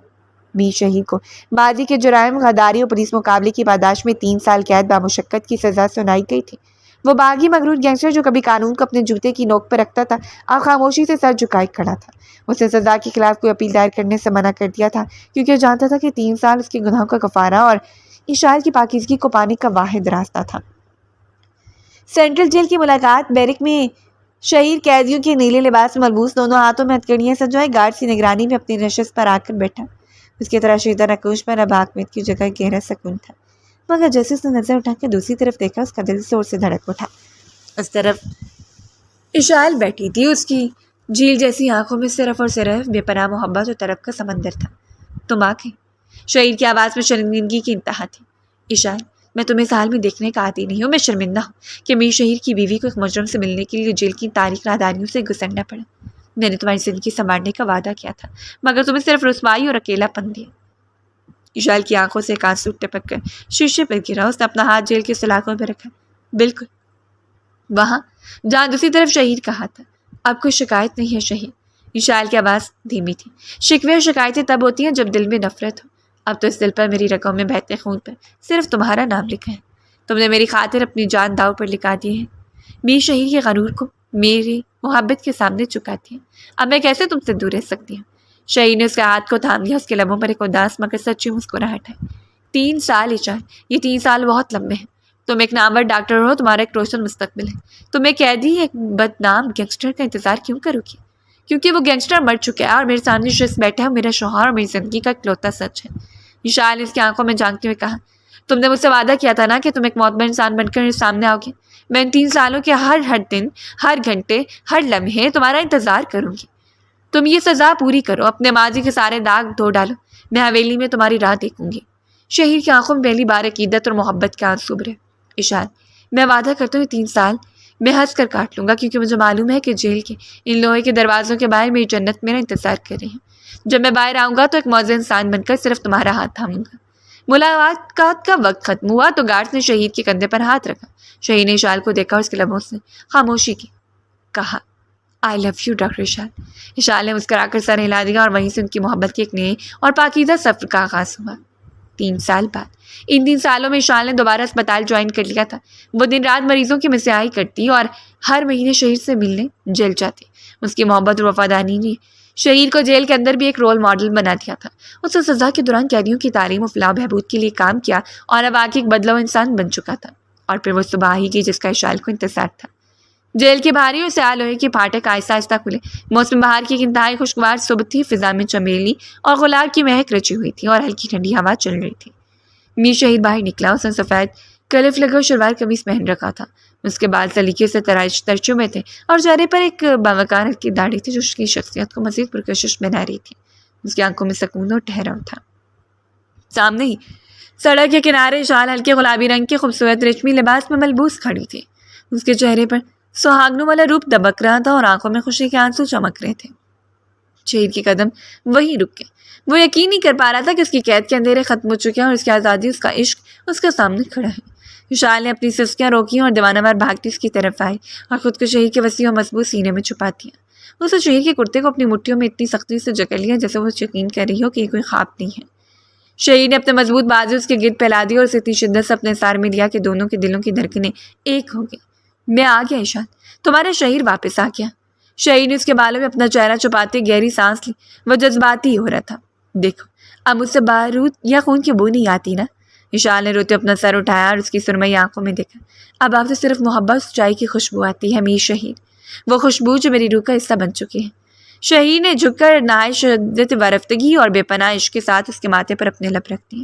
میر شہید کو ماضی کے جرائم، غداری اور پولیس مقابلے کی پاداش میں 3 سال قید بامشقت کی سزا سنائی گئی تھی۔ وہ باغی مغرور گینگسٹر جو کبھی قانون کو اپنے جوتے کی نوک پر رکھتا تھا، اب خاموشی سے سر جھکائے کھڑا تھا۔ اسے سزا کے خلاف کوئی اپیل دائر کرنے سے منع کر دیا تھا کیونکہ وہ جانتا تھا کہ 3 سال اس کے گناہوں کا کفارہ اور اشال کی پاکیزگی کو پانے کا واحد راستہ تھا۔ سینٹرل جیل کی ملاقات بیرک میں شہید قیدیوں کے نیلے لباس میں ملبوس، دونوں ہاتھوں میں ہتھکڑیاں سجائے، گارڈ کی نگرانی میں اپنی نشست پر آ کر بیٹھا۔ اس کی تراشیدہ نقوش پر اب حاکمیت کی جگہ گہرا سکون تھا، مگر جیسے اس نے نظر اٹھا کے دوسری طرف دیکھا اس کا دل زور سے دھڑک اٹھا۔ اس طرف اشال بیٹھی تھی، اس کی جھیل جیسی آنکھوں میں صرف اور صرف بے پناہ محبت اور طرف کا سمندر تھا۔ تم آنکھیں، شہید کی آواز میں شرمندگی کی انتہا تھی۔ اشال، میں تمہیں اس حال میں دیکھنے کا عادی نہیں ہوں، میں شرمندہ ہوں کہ میر شہید کی بیوی کو ایک مجرم سے ملنے کے لیے جیل کی تاریک راہداریوں سے گزرنا پڑا۔ میں نے تمہاری زندگی سنوارنے کا وعدہ کیا تھا، مگر تمہیں صرف رسوائی اور اکیلا پن دیا۔ اشال کی آنکھوں سے ایک آنسو ٹپک کر شیشے پر گرا۔ اس نے اپنا ہاتھ جیل کے سلاخوں پہ رکھا۔ بالکل وہاں جہاں دوسری طرف شہید کا ہاتھ تھا۔ اب کوئی شکایت نہیں ہے شہید۔ اشال کی آواز دھیمی تھی۔ شکوے اور شکایتیں تب ہوتی ہیں جب دل میں نفرت ہو، اب تو اس دل پر میری رگوں میں بہتے خون پر صرف تمہارا نام لکھا ہے۔ تم نے میری خاطر اپنی جان داؤ پر لگا دی ہے، میر شہید کے غرور کو میری محبت کے سامنے چکا دیا۔ اب میں کیسے تم سے دور رہ سکتی ہوں؟ شہید نے اس کے ہاتھ کو تھام لیا، اس کے لبوں پر ایک اداس مگر سچی مسکراہٹ ہے۔ 3 سال اشال، یہ 3 سال بہت لمبے ہیں۔ تم ایک نامور ڈاکٹر ہو، تمہارا ایک روشن مستقبل ہے، تم ایک قیدی، ایک بدنام گینگسٹر کا انتظار کیوں کرو گی؟ کیونکہ وہ گینگسٹر مر چکا ہے اور میرے سامنے شخص بیٹھا ہے، میرا شوہر اور میری زندگی کا اکلوتا سچ ہے۔ اشال نے اس کی آنکھوں میں جھانکتے ہوئے کہا، تم نے مجھ سے وعدہ کیا تھا نا کہ تم ایک معتبر انسان بن کر سامنے آؤ گے۔ میں ان 3 سالوں کے ہر دن، ہر گھنٹے، ہر لمحے تمہارا انتظار کروں گی۔ تم یہ سزا پوری کرو، اپنے ماضی کے سارے داغ دھو ڈالو، میں حویلی میں تمہاری راہ دیکھوں گی۔ شہید کی آنکھوں میں پہلی بار عقیدت اور محبت کے آنسو ابھرے۔ اشال، میں وعدہ کرتا ہوں 3 سال میں ہنس کر کاٹ لوں گا، کیونکہ مجھے معلوم ہے کہ جیل کے ان لوہے کے دروازوں کے باہر میری جنت میرا انتظار کر رہی ہے۔ جب میں باہر آؤں گا تو ایک معزز انسان بن کر صرف تمہارا ہاتھ تھاموں گا۔ ملاقات کا وقت ختم ہوا تو گارڈ نے شہید کے کندھے پر ہاتھ رکھا۔ شہید نے اشال کو دیکھا اور اس کے لبوں سے خاموشی کی، کہا، I love you ڈاکٹر اشال۔ اشال نے مسکرا کر سر ہلا دیا اور وہیں سے ان کی محبت کے ایک نئے اور پاکیزہ سفر کا آغاز ہوا۔ 3 سال بعد، ان 3 سالوں میں اشال نے دوبارہ اسپتال جوائن کر لیا تھا۔ وہ دن رات مریضوں کی مسیحائی کرتی اور ہر مہینے شہید سے ملنے جیل جاتی۔ اس کی محبت اور وفاداری نے شہید کو جیل کے اندر بھی ایک رول ماڈل بنا دیا تھا۔ اس نے سزا کے دوران قیدیوں کی تعلیم و فلاح و بہبود کے لیے کام کیا اور اب آگے ایک بدلہ انسان بن چکا تھا۔ اور پھر وہ صبح آئی گئی جس کا اشال کو انتظار تھا۔ جیل کے بھاری اور سیاہ لوہے کے پھاٹک آہستہ آہستہ کھلے۔ موسم بہار کی ایک انتہائی خوشگوار صبح تھی، فضا میں چمیلی اور گلاب کی مہک رچی ہوئی تھی اور ہلکی ٹھنڈی ہوا چل رہی تھی۔ میر شہید باہر نکلا۔ اس نے سفید کلف لگا شلوار قمیص پہن رکھا تھا۔ اس کے بال سلیقے سے ترچے ہوئے تھے اور چہرے پر ایک باوقار ہلکی داڑھی تھی جو اس کی شخصیت کو مزید پرکشش بنا رہی تھی۔ اس کی آنکھوں میں سکون اور ٹھہراؤ تھا۔ سامنے ہی سڑک کے کنارے اشال ہلکے گلابی رنگ کے خوبصورت ریشمی لباس میں ملبوس کھڑی تھی۔ اس کے چہرے پر سہاگنوں والا روپ دبک رہا تھا اور آنکھوں میں خوشی کے آنسو چمک رہے تھے۔ شہید کے قدم وہیں رک گئے۔ وہ یقین نہیں کر پا رہا تھا کہ اس کی قید کے اندھیرے ختم ہو چکے ہیں اور اس کی آزادی، اس کا عشق اس کے سامنے کھڑا ہے۔ اشال نے اپنی سسکیاں روکی اور دیوانہ وار بھاگتی اس کی طرف آئی اور خود کو شہید کے وسیع و مضبوط سینے میں چھپا دیا۔ اس نے شہید کے کرتے کو اپنی مٹھیوں میں اتنی سختی سے جکڑ لیا جیسے وہ یقین کر رہی ہو کہ یہ کوئی خواب نہیں ہے۔ شہید نے اپنے مضبوط بازو اس کے گرد پھیلا دی اور اسے اتنی شدت سے اپنے سار میں لیا کہ دونوں کے دلوں کی دھڑکنیں ایک ہو گئی۔ میں آ گیا اشال، تمہارا شہید واپس آ گیا۔ شہید نے اس کے بالوں میں اپنا چہرہ چھپاتے گہری سانس لی۔ وہ جذباتی ہو رہا تھا۔ دیکھو اب مجھ سے بارود یا خون کی بو نہیں آتی نا؟ اشال نے روتے اپنا سر اٹھایا اور اس کی سرمئی آنکھوں میں دیکھا۔ اب آپ سے صرف محبت سچائی کی خوشبو آتی ہے میر شہید، وہ خوشبو جو میری روح کا حصہ بن چکی ہے۔ شہید نے جھک کر نہایت شدت ورفتگی اور بے پناہ عشق کے ساتھ اس کے ماتھے پر اپنے لب رکھ دیے۔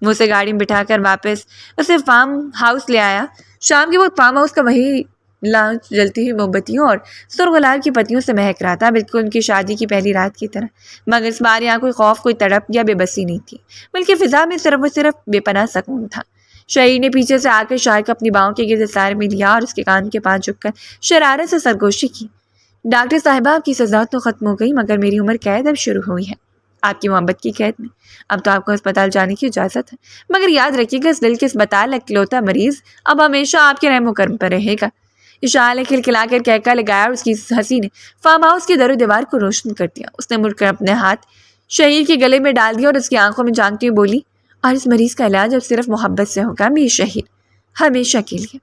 وہ اسے گاڑی میں بٹھا کر واپس اسے فارم ہاؤس لے آیا۔ شام کے وقت فارم ہاؤس کا وہی لانچ جلتی ہوئی موم بتیوں اور سرخ گلاب کی پتیوں سے مہک رہا تھا، بالکل ان کی شادی کی پہلی رات کی طرح۔ مگر اس بار یہاں کوئی خوف، کوئی تڑپ یا بے بسی نہیں تھی، بلکہ فضا میں صرف و صرف بے پناہ سکون تھا۔ شہید نے پیچھے سے آ کر شاہد کو اپنی باہوں کے گرد سائر میں لیا اور اس کے کان کے پاس جھک کر شرارت سے سرگوشی کی۔ ڈاکٹر صاحبہ، آپ کی سزا تو ختم ہو گئی، مگر میری عمر قید اب شروع ہوئی ہے، آپ کی محبت کی قید میں۔ اب تو آپ کو اسپتال جانے کی اجازت ہے، مگر یاد رکھیے گا اس دل کے اسپتال اکلوتا مریض اب ہمیشہ آپ کے رحم و کرم پر رہے گا۔ اشال نے کھلکھلا کر کہکا لگایا اور اس کی ہنسی نے فارم ہاؤس کی در و دیوار کو روشن کر دیا۔ اس نے مڑ کر اپنے ہاتھ شہید کے گلے میں ڈال دیا اور اس کی آنکھوں میں جھانکتی ہوئی بولی، اور اس مریض کا علاج اب صرف محبت سے ہوگا میر شہید، ہمیشہ کے لیے۔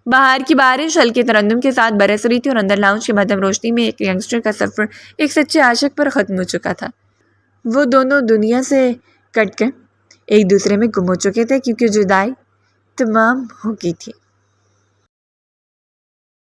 باہر کی بارش ہلکے ترنم کے ساتھ برس رہی تھی اور اندر لاؤنج کی مدھم روشنی میں ایک ینگسٹر کا سفر ایک سچے عاشق پر ختم ہو چکا تھا۔ وہ دونوں دنیا سے کٹ کر ایک دوسرے میں گم ہو چکے تھے کیونکہ جدائی تمام ہو گئی تھی۔